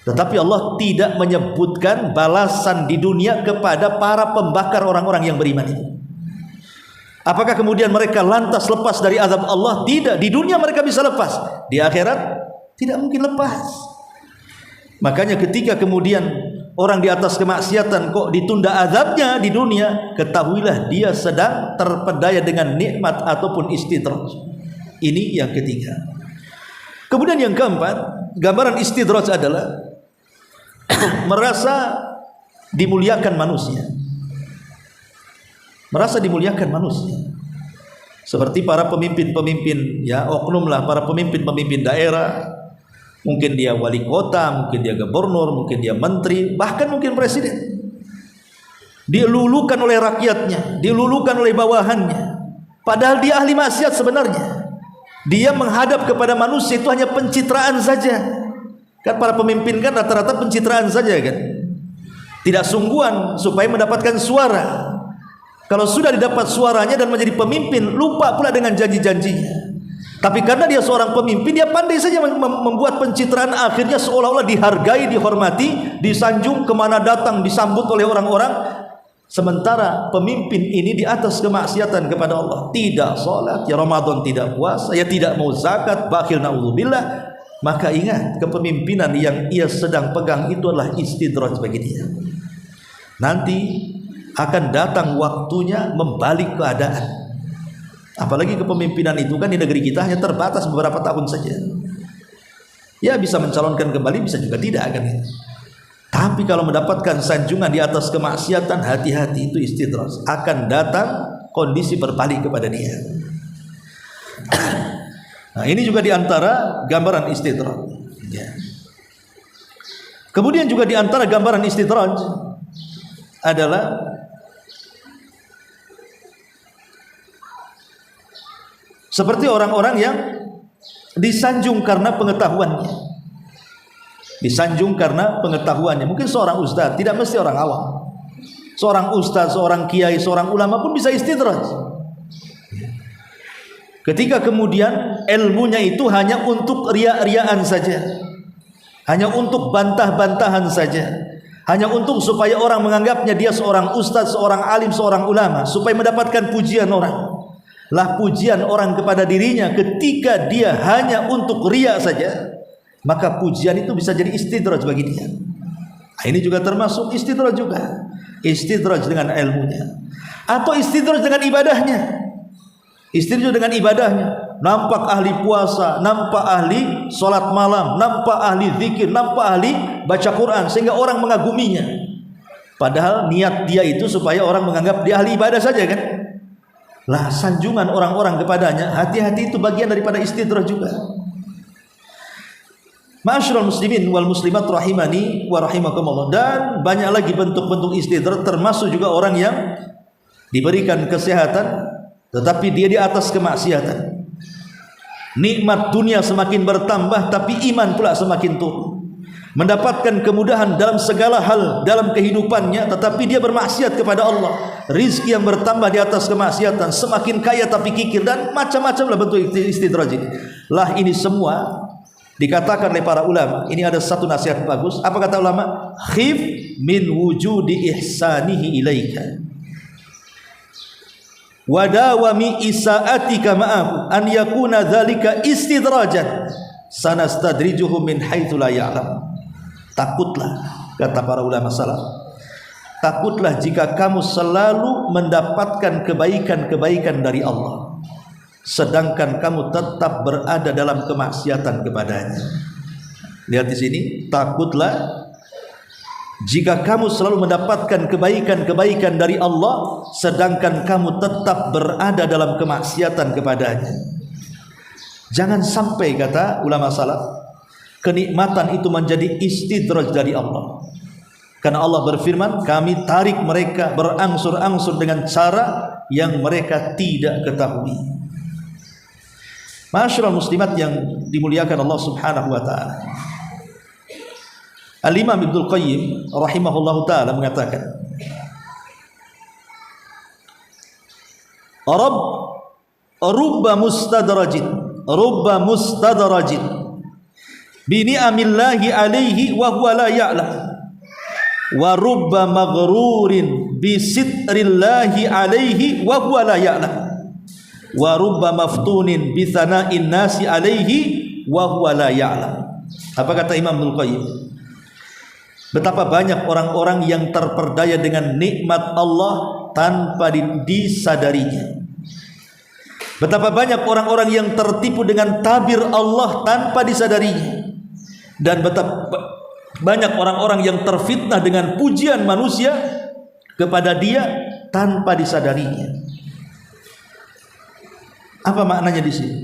Tetapi Allah tidak menyebutkan balasan di dunia kepada para pembakar orang-orang yang beriman itu. Apakah kemudian mereka lantas lepas dari azab Allah? Tidak. Di dunia mereka bisa lepas, di akhirat tidak mungkin lepas. Makanya ketika kemudian orang di atas kemaksiatan kok ditunda azabnya di dunia, ketahuilah dia sedang terpedaya dengan nikmat ataupun istidraj. Ini yang ketiga. Kemudian yang keempat, gambaran istidraj adalah merasa dimuliakan manusia. Merasa dimuliakan manusia. Seperti para pemimpin-pemimpin, ya, oknumlah para pemimpin-pemimpin daerah. Mungkin dia wali kota, mungkin dia gubernur, mungkin dia menteri, bahkan mungkin presiden. Dilulukan oleh rakyatnya, dilulukan oleh bawahannya. Padahal dia ahli maksiat sebenarnya. Dia menghadap kepada manusia itu hanya pencitraan saja. Kan para pemimpin kan rata-rata pencitraan saja kan. Tidak sungguhan supaya mendapatkan suara. Kalau sudah didapat suaranya dan menjadi pemimpin, lupa pula dengan janji-janjinya. Tapi karena dia seorang pemimpin, dia pandai saja membuat pencitraan, akhirnya seolah-olah dihargai, dihormati, disanjung, kemana datang disambut oleh orang-orang. Sementara pemimpin ini di atas kemaksiatan kepada Allah, tidak sholat, ya Ramadan tidak puasa, ya tidak mau zakat, bakhil na'udzubillah. Maka ingat, kepemimpinan yang ia sedang pegang itu adalah istidraj bagi dia. Nanti akan datang waktunya membalik keadaan. Apalagi kepemimpinan itu kan di negeri kita hanya terbatas beberapa tahun saja. Ya bisa mencalonkan kembali, bisa juga tidak kan. Tapi kalau mendapatkan sanjungan di atas kemaksiatan, hati-hati, itu istidraj. Akan datang kondisi berbalik kepada dia. Nah, ini juga diantara gambaran istidraj. Ya. Kemudian juga diantara gambaran istidraj adalah seperti orang-orang yang disanjung karena pengetahuannya. Disanjung karena pengetahuannya. Mungkin seorang ustaz, tidak mesti orang awam. Seorang ustaz, seorang kiai, seorang ulama pun bisa istidraj. Ketika kemudian ilmunya itu hanya untuk riya-riyaan saja, hanya untuk bantah-bantahan saja, hanya untuk supaya orang menganggapnya dia seorang ustaz, seorang alim, seorang ulama, supaya mendapatkan pujian orang. Lah pujian orang kepada dirinya ketika dia hanya untuk riya saja, maka pujian itu bisa jadi istidraj bagi dia. Nah, ini juga termasuk istidraj juga. Istidraj dengan ilmunya atau istidraj dengan ibadahnya. Istidraj dengan ibadahnya, nampak ahli puasa, nampak ahli sholat malam, nampak ahli zikir, nampak ahli baca Quran, sehingga orang mengaguminya. Padahal niat dia itu supaya orang menganggap dia ahli ibadah saja kan. Lah sanjungan orang-orang kepadanya, hati-hati, itu bagian daripada istidraj juga. Ma'asyiral muslimin wal muslimat rahimani wa rahimakumullah. Dan banyak lagi bentuk-bentuk istidraj, termasuk juga orang yang diberikan kesehatan tetapi dia di atas kemaksiatan. Nikmat dunia semakin bertambah tapi iman pula semakin turun. Mendapatkan kemudahan dalam segala hal dalam kehidupannya tetapi dia bermaksiat kepada Allah. Rizki yang bertambah di atas kemaksiatan, semakin kaya tapi kikir, dan macam-macam lah bentuk istidraj ini. Lah ini semua dikatakan oleh para ulama. Ini ada satu nasihat bagus. Apa kata ulama? Khif min wujudi ihsanihi ilaika wadawami isaatika ma'ahu an yakuna dzalika istidrajan sanastadrijuhum min haitsu la ya'lam. Takutlah, kata para ulama salaf, takutlah jika kamu selalu mendapatkan kebaikan-kebaikan dari Allah, sedangkan kamu tetap berada dalam kemaksiatan kepadanya. Lihat di sini, takutlah jika kamu selalu mendapatkan kebaikan-kebaikan dari Allah, sedangkan kamu tetap berada dalam kemaksiatan kepadanya. Jangan sampai, kata ulama salaf, kenikmatan itu menjadi istidraj dari Allah. Karena Allah berfirman, kami tarik mereka berangsur-angsur dengan cara yang mereka tidak ketahui. Ma'asyiral muslimat yang dimuliakan Allah Subhanahu wa taala. Al-Imam Ibnu Qayyim rahimahullahu taala mengatakan, rubba mustadrajin bi ni'amillahi alaihi wa huwa la ya'lam, wa rubba maghrurin bi sitrillahi alaihi wa huwa la ya'lam, wa rubba maftunin bi thana'in nasi alaihi wa huwa la ya'lam. Apa kata Imam Ibnu Qayyim? Betapa banyak orang-orang yang terperdaya dengan nikmat Allah tanpa disadarinya. Betapa banyak orang-orang yang tertipu dengan tabir Allah tanpa disadarinya. Dan betapa banyak orang-orang yang terfitnah dengan pujian manusia kepada dia tanpa disadarinya. Apa maknanya di sini?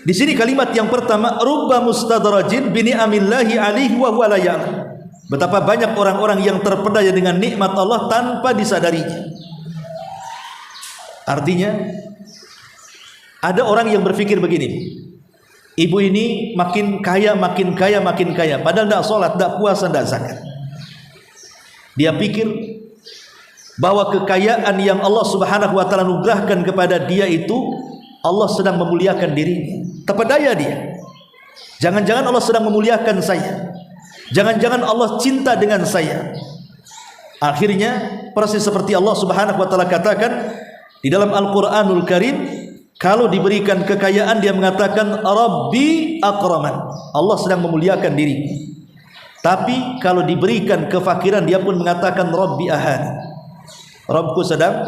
Di sini kalimat yang pertama, rubba mustadrajin bi ni'amillahi alaihi wa huwa la ya'lam. Betapa banyak orang-orang yang terpedaya dengan nikmat Allah tanpa disadarinya. Artinya, ada orang yang berpikir begini, ibu ini makin kaya, padahal tidak sholat, tidak puasa, tidak zakat. Dia pikir bahwa kekayaan yang Allah Subhanahu wa taala anugerahkan kepada dia itu, Allah sedang memuliakan dirinya. Terpedaya dia. Jangan-jangan Allah sedang memuliakan saya. Jangan-jangan Allah cinta dengan saya. Akhirnya persis seperti Allah Subhanahu wa taala katakan di dalam Al-Qur'anul Karim, kalau diberikan kekayaan dia mengatakan Rabbi akraman. Allah sedang memuliakan dirinya. Tapi kalau diberikan kefakiran dia pun mengatakan Rabbi ahan. Rabbku sedang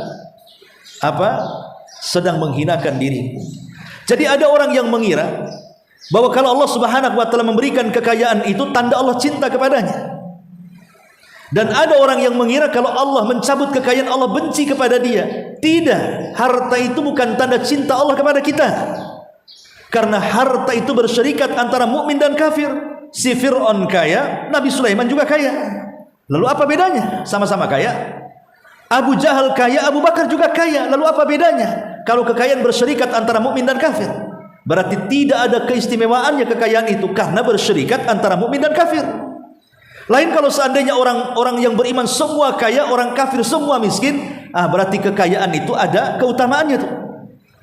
sedang menghinakan diriku. Jadi ada orang yang mengira bahwa kalau Allah Subhanahu wa taala memberikan kekayaan itu tanda Allah cinta kepadanya. Dan ada orang yang mengira kalau Allah mencabut kekayaan Allah benci kepada dia. Tidak, harta itu bukan tanda cinta Allah kepada kita. Karena harta itu bersyarikat antara mukmin dan kafir. Si Fir'aun kaya, Nabi Sulaiman juga kaya. Lalu apa bedanya? Sama-sama kaya. Abu Jahal kaya, Abu Bakar juga kaya. Lalu apa bedanya? Kalau kekayaan bersyarikat antara mukmin dan kafir, berarti tidak ada keistimewaannya kekayaan itu karena bersyarikat antara mukmin dan kafir. Lain kalau seandainya orang yang beriman semua kaya, orang kafir semua miskin, berarti kekayaan itu ada keutamaannya tuh.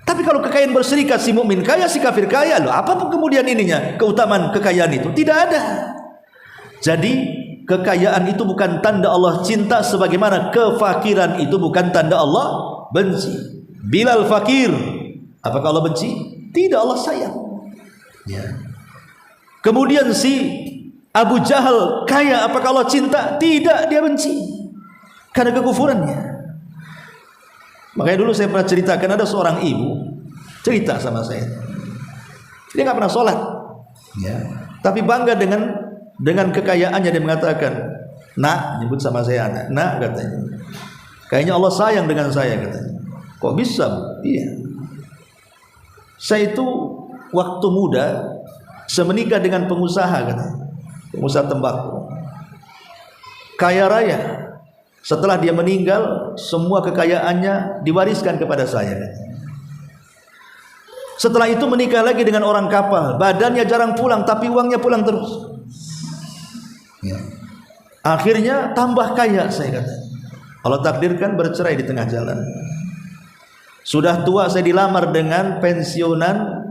Tapi kalau kekayaan bersyarikat, si mukmin kaya, si kafir kaya, loh apa kemudian ininya keutamaan kekayaan itu? Tidak ada. Jadi kekayaan itu bukan tanda Allah cinta, sebagaimana kefakiran itu bukan tanda Allah benci. Bilal fakir, apakah Allah benci? Tidak, Allah sayang. Ya. Kemudian si Abu Jahal kaya, apakah Allah cinta? Tidak, dia benci karena kekufurannya. Makanya dulu saya pernah ceritakan, ada seorang ibu cerita sama saya, dia nggak pernah sholat, ya, tapi bangga dengan kekayaannya. Dia mengatakan, nak, nyebut sama saya anak, nak katanya, kayaknya Allah sayang dengan saya katanya. Kok bisa? Iya, saya itu waktu muda semenikah dengan pengusaha katanya, pengusaha tembakau, kaya raya. Setelah dia meninggal, semua kekayaannya diwariskan kepada saya. Setelah itu menikah lagi dengan orang kapal, badannya jarang pulang tapi uangnya pulang terus. Ya. Akhirnya tambah kaya, saya kata. Allah takdirkan bercerai di tengah jalan. Sudah tua, saya dilamar dengan pensiunan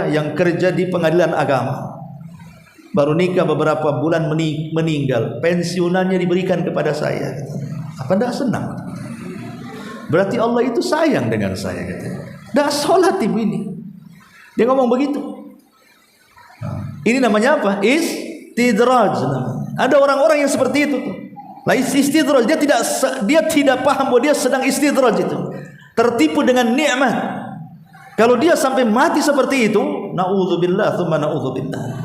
yang kerja di pengadilan agama. Baru nikah beberapa bulan meninggal, pensiunannya diberikan kepada saya. Apa tidak senang? Berarti Allah itu sayang dengan saya. Tidak sholat ibu ini. Dia ngomong begitu. Ini namanya apa? Istidraj namanya. Ada orang-orang yang seperti itu tuh. Lah istidraj, dia tidak paham bahwa dia sedang istidraj itu. Tertipu dengan nikmat. Kalau dia sampai mati seperti itu, naudzubillah tsumma naudzubillah.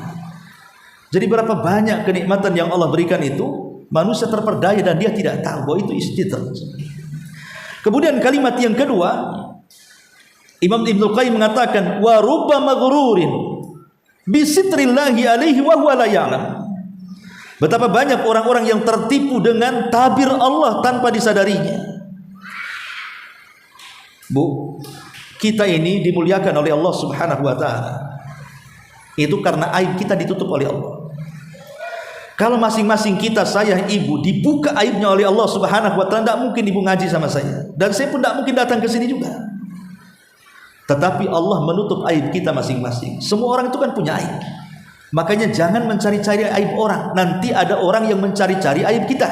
Jadi berapa banyak kenikmatan yang Allah berikan itu, manusia terperdaya dan dia tidak tahu bahwa itu istidraj. Kemudian kalimat yang kedua, Imam Ibnu Qayyim mengatakan wa rubba maghrurin bi sitrillahi alaihi wa huwa la ya'lam. Betapa banyak orang-orang yang tertipu dengan tabir Allah tanpa disadarinya. Bu, kita ini dimuliakan oleh Allah Subhanahu wa taala. Itu karena aib kita ditutup oleh Allah. Kalau masing-masing kita, saya ibu, dibuka aibnya oleh Allah Subhanahu wa taala, tidak mungkin ibu ngaji sama saya, dan saya pun tidak mungkin datang ke sini juga. Tetapi Allah menutup aib kita masing-masing. Semua orang itu kan punya aib. Makanya jangan mencari-cari aib orang. Nanti ada orang yang mencari-cari aib kita.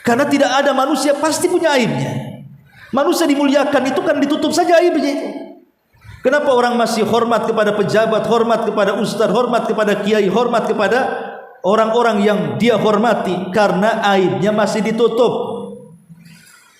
Karena tidak ada manusia pasti punya aibnya. Manusia dimuliakan itu kan ditutup saja aibnya itu. Kenapa orang masih hormat kepada pejabat, hormat kepada ustaz, hormat kepada kiai, hormat kepada orang-orang yang dia hormati? Karena aibnya masih ditutup.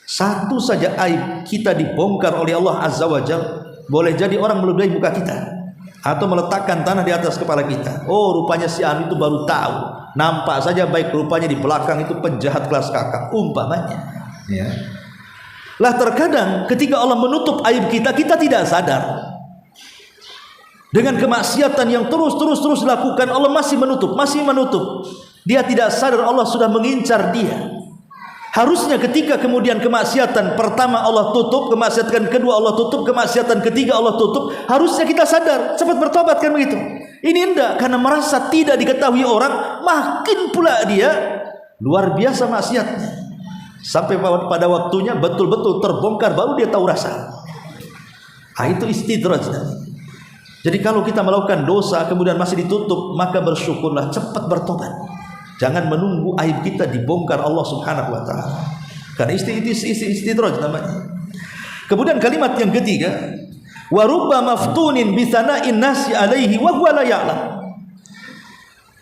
Satu saja aib kita dibongkar oleh Allah Azza wa Jalla, boleh jadi orang meludahi muka kita atau meletakkan tanah di atas kepala kita. Oh, rupanya si Anu itu baru tahu. Nampak saja baik, rupanya di belakang itu penjahat kelas kakap, umpamanya. Ya. Lah terkadang ketika Allah menutup aib kita, kita tidak sadar. Dengan kemaksiatan yang terus dilakukan, Allah masih menutup. Dia tidak sadar Allah sudah mengincar dia. Harusnya ketika kemudian kemaksiatan pertama Allah tutup, kemaksiatan kedua Allah tutup, kemaksiatan ketiga Allah tutup, harusnya kita sadar, cepat bertobat, kan begitu. Ini enggak, karena merasa tidak diketahui orang, makin pula dia luar biasa maksiatnya. Sampai pada waktunya betul-betul terbongkar, baru dia tahu rasa. Itu istidraj. Jadi kalau kita melakukan dosa kemudian masih ditutup, maka bersyukurlah, cepat bertobat. Jangan menunggu aib kita dibongkar Allah Subhanahu wa taala. Karena istidraj namanya. Kemudian kalimat yang ketiga, wa rubba maftunin bi sana'in nasi alaihi wa huwa la ya'lam.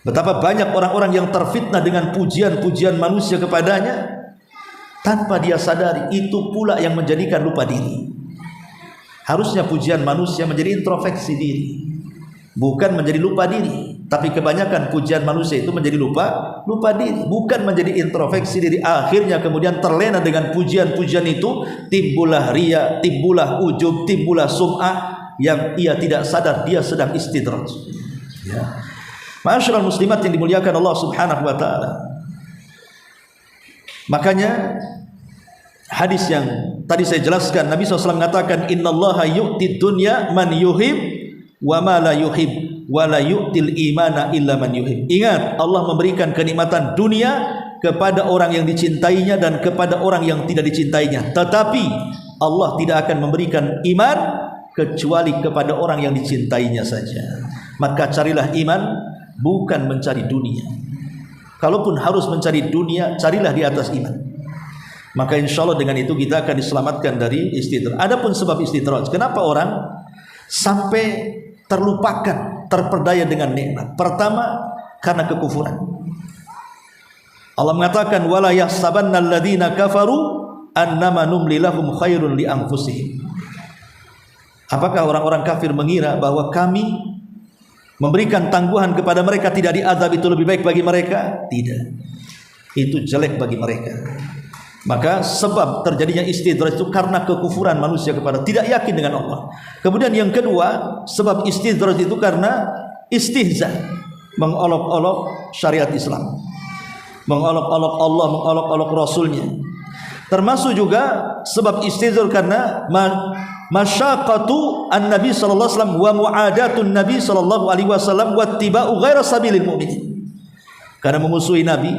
Betapa banyak orang-orang yang terfitnah dengan pujian-pujian manusia kepadanya tanpa dia sadari, itu pula yang menjadikan lupa diri. Harusnya pujian manusia menjadi introspeksi diri, bukan menjadi lupa diri. Tapi kebanyakan pujian manusia itu menjadi lupa diri, bukan menjadi introspeksi diri. Akhirnya kemudian terlena dengan pujian-pujian itu, timbullah riya, timbullah ujub, timbullah sum'ah, yang ia tidak sadar dia sedang istidraj. Ya. Ma'asyiral muslimat yang dimuliakan Allah Subhanahu wa taala. Makanya hadis yang tadi saya jelaskan, Nabi SAW mengatakan, innallaha yu'tid dunya man yuhib wa ma la yuhib wa la yu'til imana illa man yuhib. Ingat, Allah memberikan kenikmatan dunia kepada orang yang dicintainya dan kepada orang yang tidak dicintainya. Tetapi Allah tidak akan memberikan iman kecuali kepada orang yang dicintainya saja. Maka carilah iman, bukan mencari dunia. Kalaupun harus mencari dunia, carilah di atas iman. Maka insya Allah dengan itu kita akan diselamatkan dari istidraj. Adapun sebab istidraj, kenapa orang sampai terlupakan, terperdaya dengan nikmat? Pertama, karena kekufuran. Allah mengatakan, wala yahsabanna alladziina kafaru annama numli lahum khairun li anfusihim. Apakah orang-orang kafir mengira bahwa kami memberikan tangguhan kepada mereka, tidak diazab, itu lebih baik bagi mereka? Tidak, itu jelek bagi mereka. Maka sebab terjadinya istidraj itu karena kekufuran manusia kepada, tidak yakin dengan Allah. Kemudian yang kedua, sebab istidraj itu karena istihza, mengolok-olok syariat Islam, mengolok-olok Allah, mengolok-olok Rasulnya. Termasuk juga sebab istidraj karena masyaqatu an-nabi sallallahu alaihi wasallam wa mu'adatun nabi sallallahu alaihi wasallam wa ittiba'u ghaira sabilil mu'minin. Karena memusuhi Nabi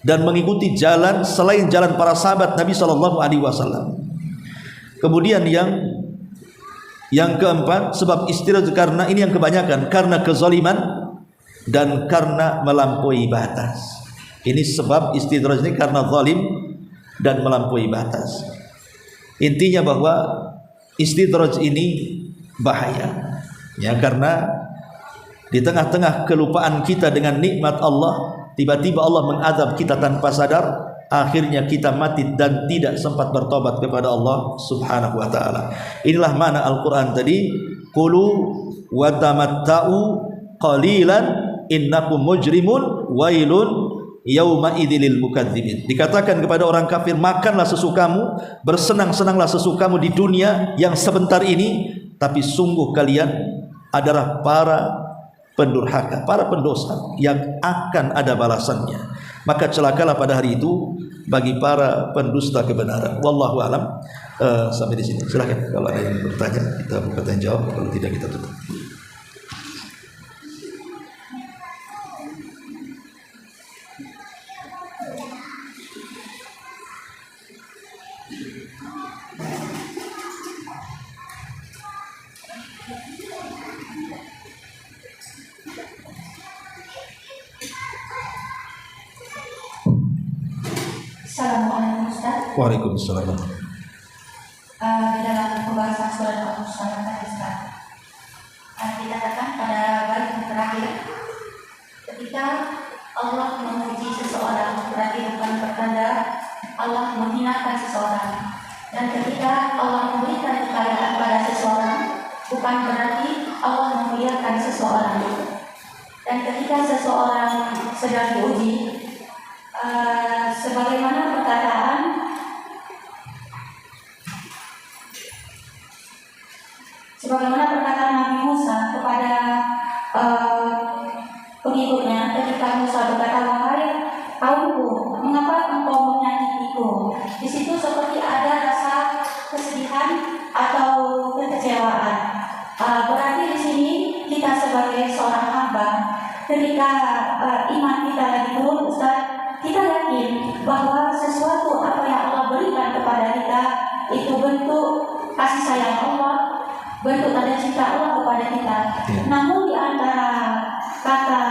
dan mengikuti jalan selain jalan para sahabat Nabi sallallahu alaihi wasallam. Kemudian yang keempat, sebab istidraj karena ini yang kebanyakan, karena kezaliman dan karena melampaui batas. Ini sebab istidraj ini karena zalim dan melampaui batas. Intinya bahwa istidraj ini bahaya, ya, karena di tengah-tengah kelupaan kita dengan nikmat Allah, tiba-tiba Allah mengazab kita tanpa sadar, akhirnya kita mati dan tidak sempat bertobat kepada Allah Subhanahu wa taala. Inilah mana Al-Qur'an tadi, qulu wa tamatta'u qalilan innakum mujrimun wailun yauma idzil mukadzibin. Dikatakan kepada orang kafir, makanlah sesukamu, bersenang-senanglah sesukamu di dunia yang sebentar ini, tapi sungguh kalian adalah para pendurhaka, para pendosa yang akan ada balasannya. Maka celakalah pada hari itu bagi para pendusta kebenaran. Wallahu alam. Sampai di sini. Silakan kalau ada yang bertanya, kita buka tanya jawab. Kalau tidak, kita tutup. Assalamualaikum Ustaz. Waalaikumsalam. Dalam pembahasan surat Al-Musallam tadi Ustaz, dikatakan pada bait terakhir, ketika Allah memuji seseorang berarti bukan pertanda Allah menghinakan seseorang, dan ketika Allah memberikan kekayaan pada seseorang bukan berarti Allah memuliakan seseorang. Dan ketika seseorang sedang diuji, sebagaimana perkataan Nabi Musa kepada pengikutnya ketika Musa berkata, wahai kaumku, mengapa engkau menyakitiku? Di situ seperti ada rasa kesedihan atau kekecewaan. Berarti di sini kita sebagai seorang hamba, ketika iman kita lagi turun, Ustaz, kita yakin bahwa sesuatu apa yang Allah berikan kepada kita itu bentuk kasih sayang Allah, bentuk tanda cinta Allah kepada kita. Namun di antara kata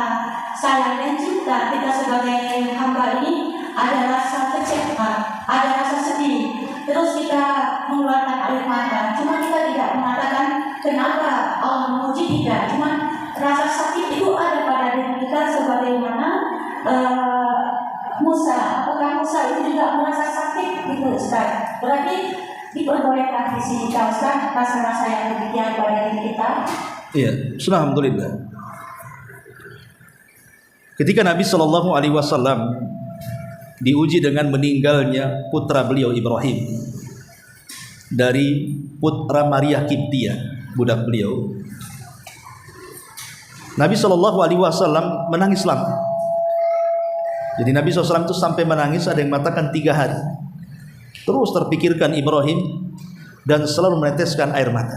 sayang dan cinta kita sebagai hamba ini ada rasa kecewa, ada rasa sedih. Terus kita mengeluarkan air mata. Cuma kita tidak mengatakan kenapa Allah memuji kita. Cuma rasa sakit itu ada pada diri kita sebagaimana Musa. Apakah Musa itu juga merasa sakit gitu Ustaz? Berarti diperbolehkan di sini Ustaz rasa-rasa yang demikian pada diri kita. Iya, alhamdulillah. Ketika Nabi Shallallahu Alaihi Wasallam diuji dengan meninggalnya putra beliau Ibrahim dari putra Maria Kiptia, budak beliau, Nabi Shallallahu Alaihi Wasallam menangis lama. Jadi Nabi SAW itu sampai menangis, ada yang mengatakan 3 hari. Terus terpikirkan Ibrahim dan selalu meneteskan air mata.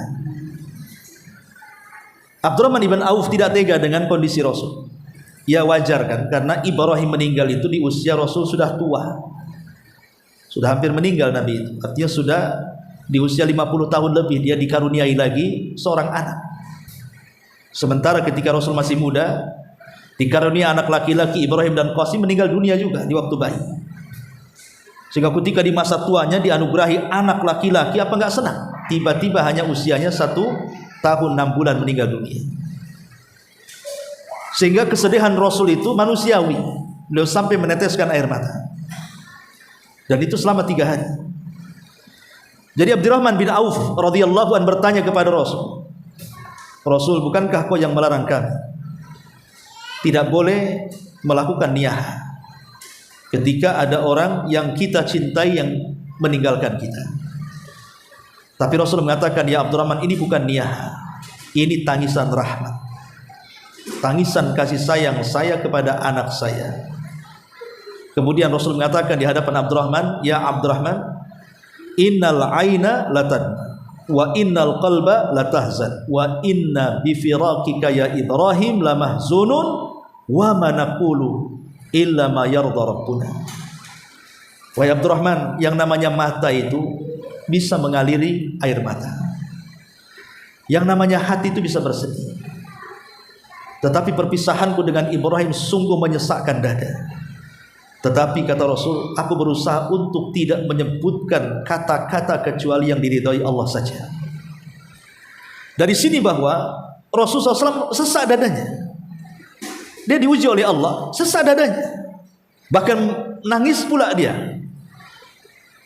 Abdurrahman ibn Auf tidak tega dengan kondisi Rasul. Ya wajar kan, karena Ibrahim meninggal itu di usia Rasul sudah tua. Sudah hampir meninggal Nabi itu. Artinya sudah di usia 50 tahun lebih dia dikaruniai lagi seorang anak. Sementara ketika Rasul masih muda, dikarunia anak laki-laki Ibrahim dan Qasim meninggal dunia juga di waktu bayi. Sehingga ketika di masa tuanya dianugerahi anak laki-laki, apa enggak senang? Tiba-tiba hanya usianya 1 tahun 6 bulan meninggal dunia. Sehingga kesedihan Rasul itu manusiawi. Beliau sampai meneteskan air mata. Dan itu selama 3 hari. Jadi Abdurrahman bin Auf radhiyallahu anhu bertanya kepada Rasul, Rasul, bukankah kau yang melarang kami tidak boleh melakukan niyah ketika ada orang yang kita cintai yang meninggalkan kita? Tapi Rasul mengatakan, ya Abdurrahman, ini bukan niyah, ini tangisan rahmat, tangisan kasih sayang saya kepada anak saya. Kemudian Rasul mengatakan di hadapan Abdurrahman, ya Abdurrahman, innal aina latadma wa innal qalba latahzan wa inna bifiraqika ya Ibrahim lamahzunun wa manaqulu illa ma yarda rabbuna. Wahai Abdurrahman, yang namanya mata itu bisa mengaliri air mata, yang namanya hati itu bisa bersedih. Tetapi perpisahanku dengan Ibrahim sungguh menyesakkan dada. Tetapi kata Rasul, aku berusaha untuk tidak menyebutkan kata-kata kecuali yang diridhai Allah saja. Dari sini bahwa Rasulullah SAW sesak dadanya. Dia diuji oleh Allah, sesak dadanya. Bahkan nangis pula dia.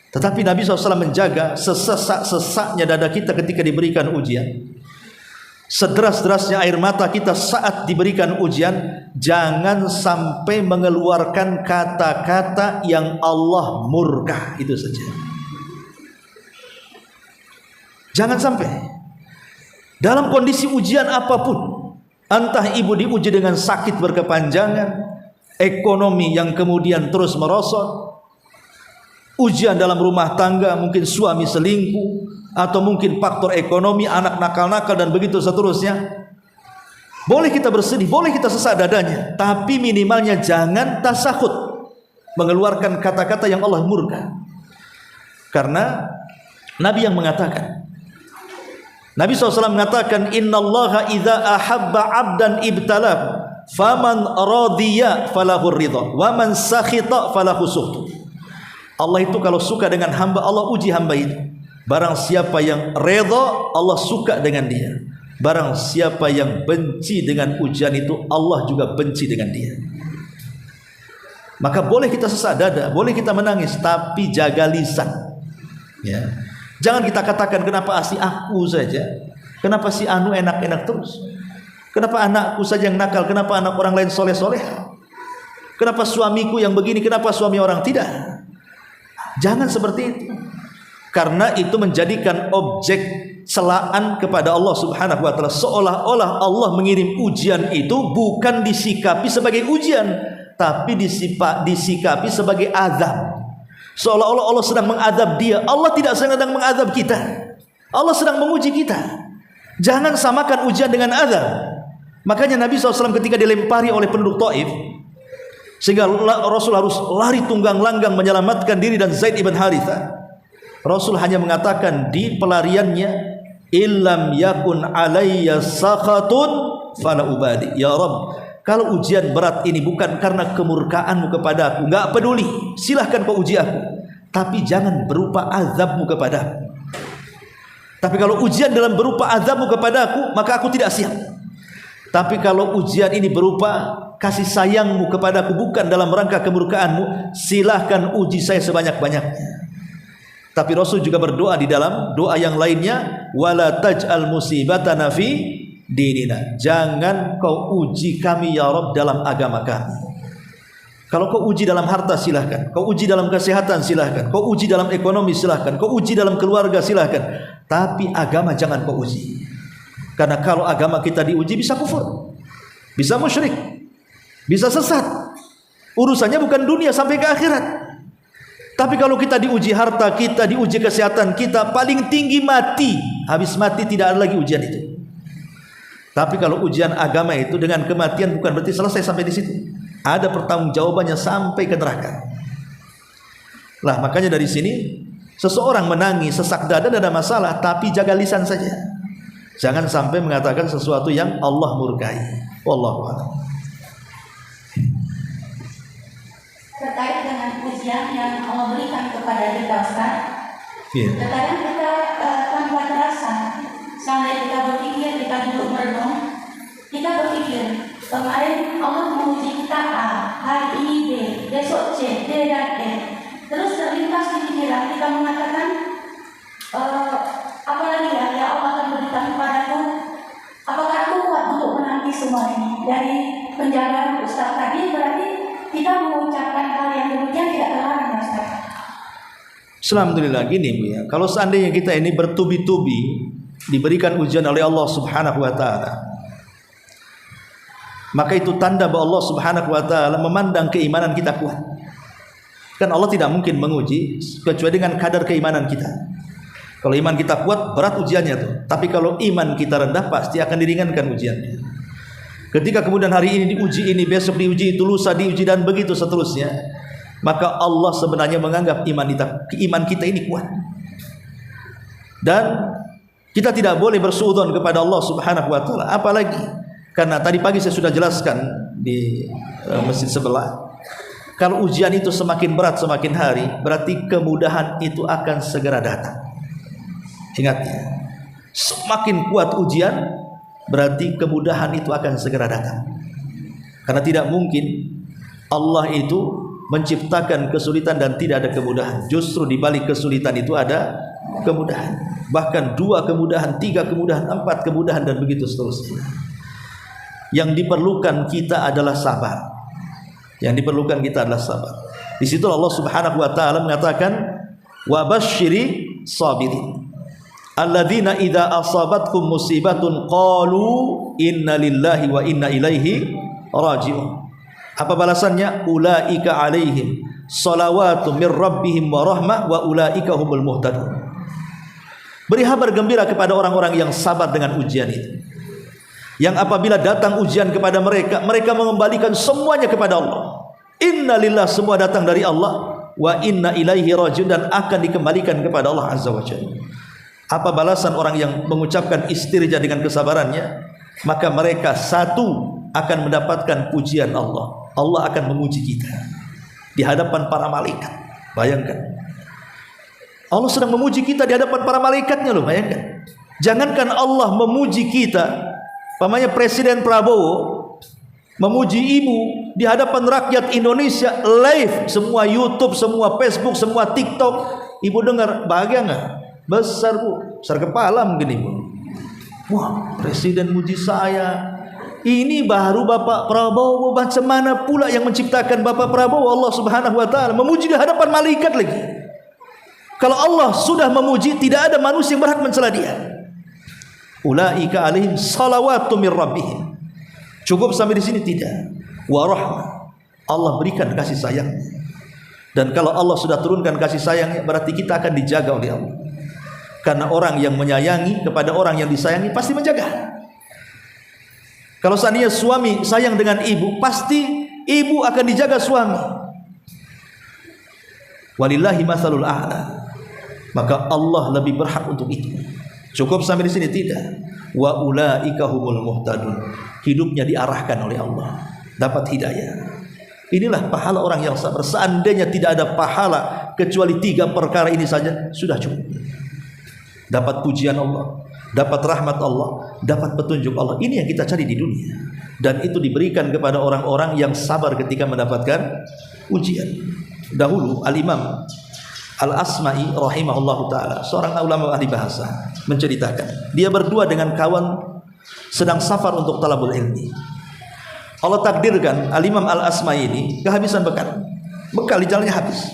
Tetapi Nabi SAW menjaga sesesak-sesaknya dada kita ketika diberikan ujian. Sederas-derasnya air mata kita saat diberikan ujian, jangan sampai mengeluarkan kata-kata yang Allah murka. Itu saja. Jangan sampai. Dalam kondisi ujian apapun, entah ibu diuji dengan sakit berkepanjangan, ekonomi yang kemudian terus merosot, ujian dalam rumah tangga, mungkin suami selingkuh, atau mungkin faktor ekonomi, anak nakal-nakal dan begitu seterusnya. Boleh kita bersedih, boleh kita sesak dadanya, tapi minimalnya jangan tasakhut, mengeluarkan kata-kata yang Allah murka. Karena Nabi yang mengatakan, Nabi SAW mengatakan, innallaha idza ahabba 'abdan ibtalahu, faman radiya falahu ridha, wa man sakhita falahu sukhtu. Allah itu kalau suka dengan hamba, Allah uji hamba itu. Barang siapa yang redha, Allah suka dengan dia. Barang siapa yang benci dengan ujian itu, Allah juga benci dengan dia. Maka boleh kita sesak dada, boleh kita menangis, tapi jaga lisan. Ya. Jangan kita katakan, kenapa si aku saja, kenapa si anu enak-enak terus, kenapa anakku saja yang nakal, kenapa anak orang lain soleh-soleh, kenapa suamiku yang begini, kenapa suami orang tidak. Jangan seperti itu. Karena itu menjadikan objek celaan kepada Allah Subhanahu wa taala, seolah-olah Allah mengirim ujian itu bukan disikapi sebagai ujian, tapi disikapi sebagai azab. Seolah-olah Allah sedang mengadab dia. Allah tidak sedang mengadab kita, Allah sedang menguji kita. Jangan samakan ujian dengan azab. Makanya Nabi SAW ketika dilempari oleh penduduk Taif, sehingga Rasul harus lari tunggang langgang menyelamatkan diri dan Zaid ibn Haritha, Rasul hanya mengatakan di pelariannya, illam yakun alayya sakhatun fala ubadi. Ya Rabb, kalau ujian berat ini bukan karena kemurkaanmu kepada aku, enggak peduli, silahkan kau uji aku, tapi jangan berupa azabmu kepada aku. Tapi kalau ujian dalam berupa azabmu kepada aku, maka aku tidak siap. Tapi kalau ujian ini berupa kasih sayangmu kepada aku, bukan dalam rangka kemurkaanmu, silahkan uji saya sebanyak-banyaknya. Tapi Rasul juga berdoa di dalam doa yang lainnya, wala taj'al musibatana fi dinina. Jangan kau uji kami ya Rabb dalam agama kami. Kalau kau uji dalam harta silahkan, kau uji dalam kesehatan silahkan, kau uji dalam ekonomi silahkan, kau uji dalam keluarga silahkan, tapi agama jangan kau uji. Karena kalau agama kita diuji, bisa kufur, bisa musyrik, bisa sesat. Urusannya bukan dunia sampai ke akhirat. Tapi kalau kita diuji harta kita, diuji kesehatan kita, paling tinggi mati. Habis mati tidak ada lagi ujian itu. Tapi kalau ujian agama itu dengan kematian, bukan berarti selesai sampai di situ. Ada pertanggungjawabannya sampai ke neraka. Lah makanya dari sini, seseorang menangis, sesak dada tidak ada masalah, tapi jaga lisan saja. Jangan sampai mengatakan sesuatu yang Allah murkai. Wallahu a'lam. Terkait dengan ujian yang Allah berikan kepada kita, Ustaz. Terkadang kita tanpa terasa, sampai kita berpikir, kita duduk merenung, kita berpikir, kemarin Allah menguji kita A, hari ini B, besok C, D dan E. Terus terlintas di pikiran kita mengatakan, apalagi ya Allah akan berikan kepadaku, apakah aku kuat untuk menanti semua ini? Dari penjagaan Ustaz tadi berarti kita mengucapkan hal yang demikian tidak terlarang, Ustaz. Alhamdulillah, gini Bu ya, kalau seandainya kita ini bertubi-tubi diberikan ujian oleh Allah Subhanahu wa taala, maka itu tanda bahwa Allah Subhanahu wa taala memandang keimanan kita kuat. Kan Allah tidak mungkin menguji kecuali dengan kadar keimanan kita. Kalau iman kita kuat, berat ujiannya tuh. Tapi kalau iman kita rendah, pasti akan diringankan ujiannya. Ketika kemudian hari ini diuji ini, besok diuji itu, lusa diuji dan begitu seterusnya, maka Allah sebenarnya menganggap iman kita ini kuat. Dan kita tidak boleh bersuudzon kepada Allah Subhanahu wa taala, apalagi karena tadi pagi saya sudah jelaskan di masjid sebelah, kalau ujian itu semakin berat semakin hari, berarti kemudahan itu akan segera datang. Ingat ya, semakin kuat ujian, berarti kemudahan itu akan segera datang. Karena tidak mungkin Allah itu menciptakan kesulitan dan tidak ada kemudahan. Justru di balik kesulitan itu ada kemudahan. Bahkan 2 kemudahan, 3 kemudahan, 4 kemudahan, dan begitu seterusnya. Yang diperlukan kita adalah sabar. Yang diperlukan kita adalah sabar. Di situ Allah Subhanahu wa taala mengatakan, wa basyiri sabirin alladzina idza asabatkum musibatun qalu inna lillahi wa inna ilaihi raji'un. Apa balasannya? Ulaika alaihim salawatu mir rabbihim wa rahmah wa ulaika humul muhtadun. Beri kabar gembira kepada orang-orang yang sabar dengan ujian itu, yang apabila datang ujian kepada mereka, mereka mengembalikan semuanya kepada Allah. Inna lillah, semua datang dari Allah, wa inna ilaihi raji'un, dan akan dikembalikan kepada Allah Azza wa Jalla. Apa balasan orang yang mengucapkan istirja dengan kesabarannya? Maka mereka, satu, akan mendapatkan pujian Allah. Allah akan memuji kita di hadapan para malaikat. Bayangkan, Allah sedang memuji kita di hadapan para malaikatnya loh. Bayangkan, jangankan Allah memuji kita, pamannya Presiden Prabowo memuji ibu di hadapan rakyat Indonesia live, semua YouTube, semua Facebook, semua TikTok. Ibu dengar, bahagia nggak? Besar bu, besar kepala mungkin ibu. Wah, Presiden muji saya. Ini baru Bapak Prabowo. Macam mana pula yang menciptakan Bapak Prabowo? Allah Subhanahu wa taala memuji di hadapan malaikat lagi. Kalau Allah sudah memuji, tidak ada manusia yang berhak mencela dia. Ulaika alaihim salawatu mir rabbihim. Cukup sampai di sini? Tidak. Wa rahmah, Allah berikan kasih sayang. Dan kalau Allah sudah turunkan kasih sayangnya, berarti kita akan dijaga oleh Allah. Karena orang yang menyayangi kepada orang yang disayangi pasti menjaga. Kalau seandainya suami sayang dengan ibu, pasti ibu akan dijaga suami. Walillahi masalul a'la. Maka Allah lebih berhak untuk itu. Cukup sampai di sini? Tidak. Wa ulaika humul muhtadun. Hidupnya diarahkan oleh Allah, dapat hidayah. Inilah pahala orang yang sabar. Seandainya tidak ada pahala kecuali 3 perkara ini saja, sudah cukup. Dapat pujian Allah, dapat rahmat Allah, dapat petunjuk Allah. Ini yang kita cari di dunia, dan itu diberikan kepada orang-orang yang sabar ketika mendapatkan ujian. Dahulu Al-Imam Al-Asma'i rahimahullahu ta'ala, seorang ulama ahli bahasa, menceritakan dia berdua dengan kawan sedang safar untuk talabul ilmi. Allah takdirkan Al-Imam Al-Asma'i ini kehabisan bekal di jalannya habis,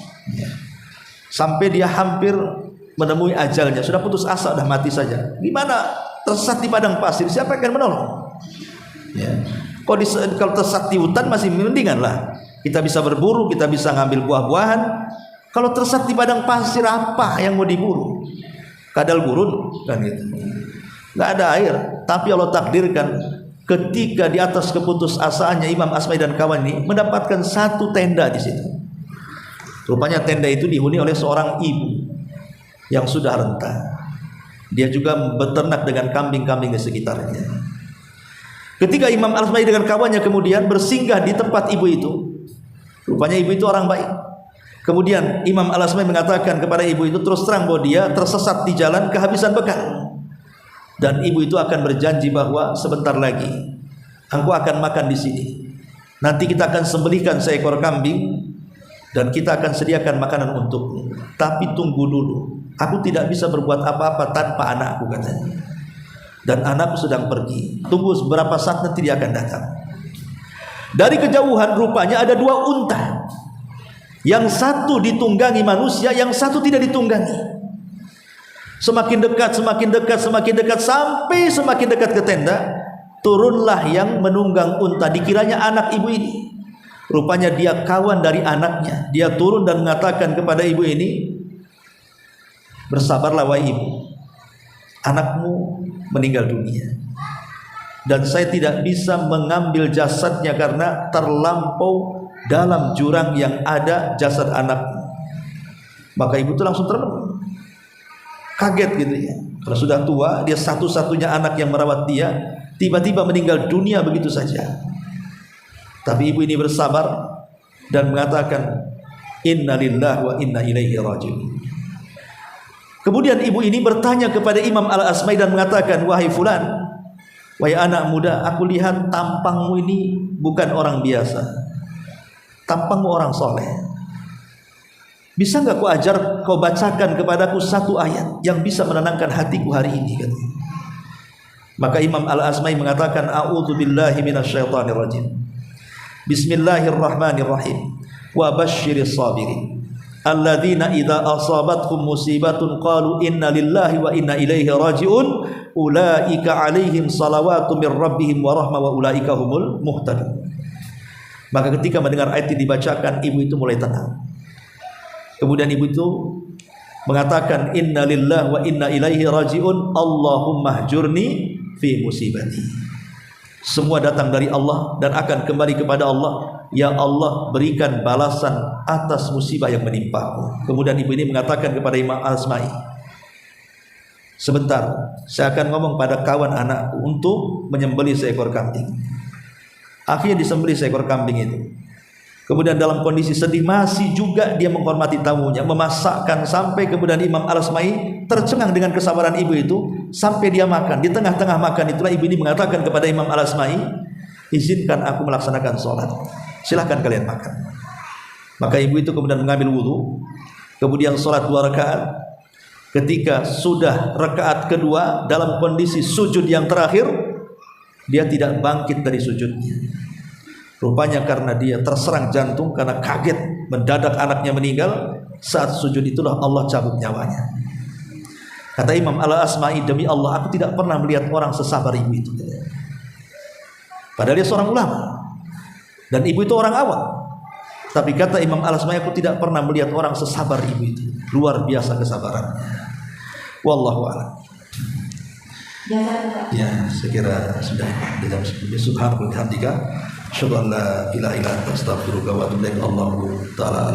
sampai dia hampir menemui ajalnya, sudah putus asa, sudah mati saja. Gimana? Tersesat di padang pasir, siapa yang akan menolong? Ya. Kalau tersesat di hutan masih mendingan lah, kita bisa berburu, kita bisa ngambil buah-buahan. Kalau tersesat di padang pasir, apa yang mau diburu? Kadal gurun kan gitu, nggak ada air. Tapi Allah takdirkan ketika di atas keputusasaannya Imam Asma'i dan kawan ini mendapatkan satu tenda di situ. Rupanya tenda itu dihuni oleh seorang ibu yang sudah renta. Dia juga beternak dengan kambing-kambing di sekitarnya. Ketika Imam Al-Asma'i dengan kawannya kemudian bersinggah di tempat ibu itu, rupanya ibu itu orang baik. Kemudian Imam Al-Asma'i mengatakan kepada ibu itu terus terang bahwa dia tersesat di jalan, kehabisan bekal. Dan ibu itu akan berjanji bahwa sebentar lagi engkau akan makan di sini. Nanti kita akan sembelihkan seekor kambing dan kita akan sediakan makanan untukmu. Tapi tunggu dulu, aku tidak bisa berbuat apa-apa tanpa anakku, katanya. Dan anakku sedang pergi. Tunggu beberapa saat, nanti dia akan datang. Dari kejauhan rupanya ada 2 unta. Yang satu ditunggangi manusia, yang satu tidak ditunggangi. Semakin dekat, semakin dekat, semakin dekat, sampai semakin dekat ke tenda, turunlah yang menunggang unta. Dikiranya anak ibu ini. Rupanya dia kawan dari anaknya. Dia turun dan mengatakan kepada ibu ini, bersabarlah wahai ibu, anakmu meninggal dunia, dan saya tidak bisa mengambil jasadnya karena terlampau dalam jurang yang ada jasad anakmu. Maka ibu itu langsung termenung, kaget gitu ya. Kalau sudah tua, dia satu-satunya anak yang merawat dia, tiba-tiba meninggal dunia begitu saja. Tapi ibu ini bersabar dan mengatakan, inna lillahi wa inna ilaihi raji'un. Kemudian ibu ini bertanya kepada Imam Al-Asma'i dan mengatakan, wahai fulan, Wahai anak muda, aku lihat tampangmu ini bukan orang biasa. Tampangmu orang soleh. Bisa nggak kau ajar, kau bacakan kepadaku satu ayat yang bisa menenangkan hatiku hari ini, katanya. Maka Imam Al-Asma'i mengatakan, a'udzubillahi minasyaitonirrajim. Bismillahirrahmanirrahim. Wa basyiris sabirin alladzina idza asabatkum musibatun qalu inna lillahi wa inna ilaihi raji'un ulaika alaihim salawatu mir rabbihim wa rahmah wa ulaika humul muhtadun. Maka ketika mendengar ayat ini dibacakan, ibu itu mulai tenang. Kemudian ibu itu mengatakan, inna lillahi wa inna ilaihi raji'un Allahumma hjurni fi musibati. Semua datang dari Allah dan akan kembali kepada Allah. Ya Allah, berikan balasan atas musibah yang menimpaku. Kemudian ibu ini mengatakan kepada Imam Al-Asma'i, sebentar, saya akan ngomong pada kawan anakku untuk menyembelih seekor kambing. Akhirnya disembelih seekor kambing itu. Kemudian dalam kondisi sedih masih juga dia menghormati tamunya, memasakkan sampai kemudian Imam Al-Asma'i tercengang dengan kesabaran ibu itu sampai dia makan. Di tengah-tengah makan itulah ibu ini mengatakan kepada Imam Al-Asma'i, izinkan aku melaksanakan sholat, silahkan kalian makan. Maka ibu itu kemudian mengambil wudhu, kemudian sholat 2 rakaat. Ketika sudah rakaat kedua dalam kondisi sujud yang terakhir, dia tidak bangkit dari sujudnya. Rupanya karena dia terserang jantung karena kaget mendadak anaknya meninggal. Saat sujud itulah Allah cabut nyawanya. Kata Imam Al-Asma'i, demi Allah aku tidak pernah melihat orang sesabar ibu itu. Padahal dia seorang ulama dan ibu itu orang awam. Tapi kata Imam Al-Asma'i, aku tidak pernah melihat orang sesabar ibu itu. Luar biasa kesabarannya. Wallahu a'lam. Ya, saya kira sudah di jam 10. Subhanallah wa bihamdika, asyhadu an la ilaha illa anta, astaghfiruka wa atubu ilaik. Allahu ta'ala.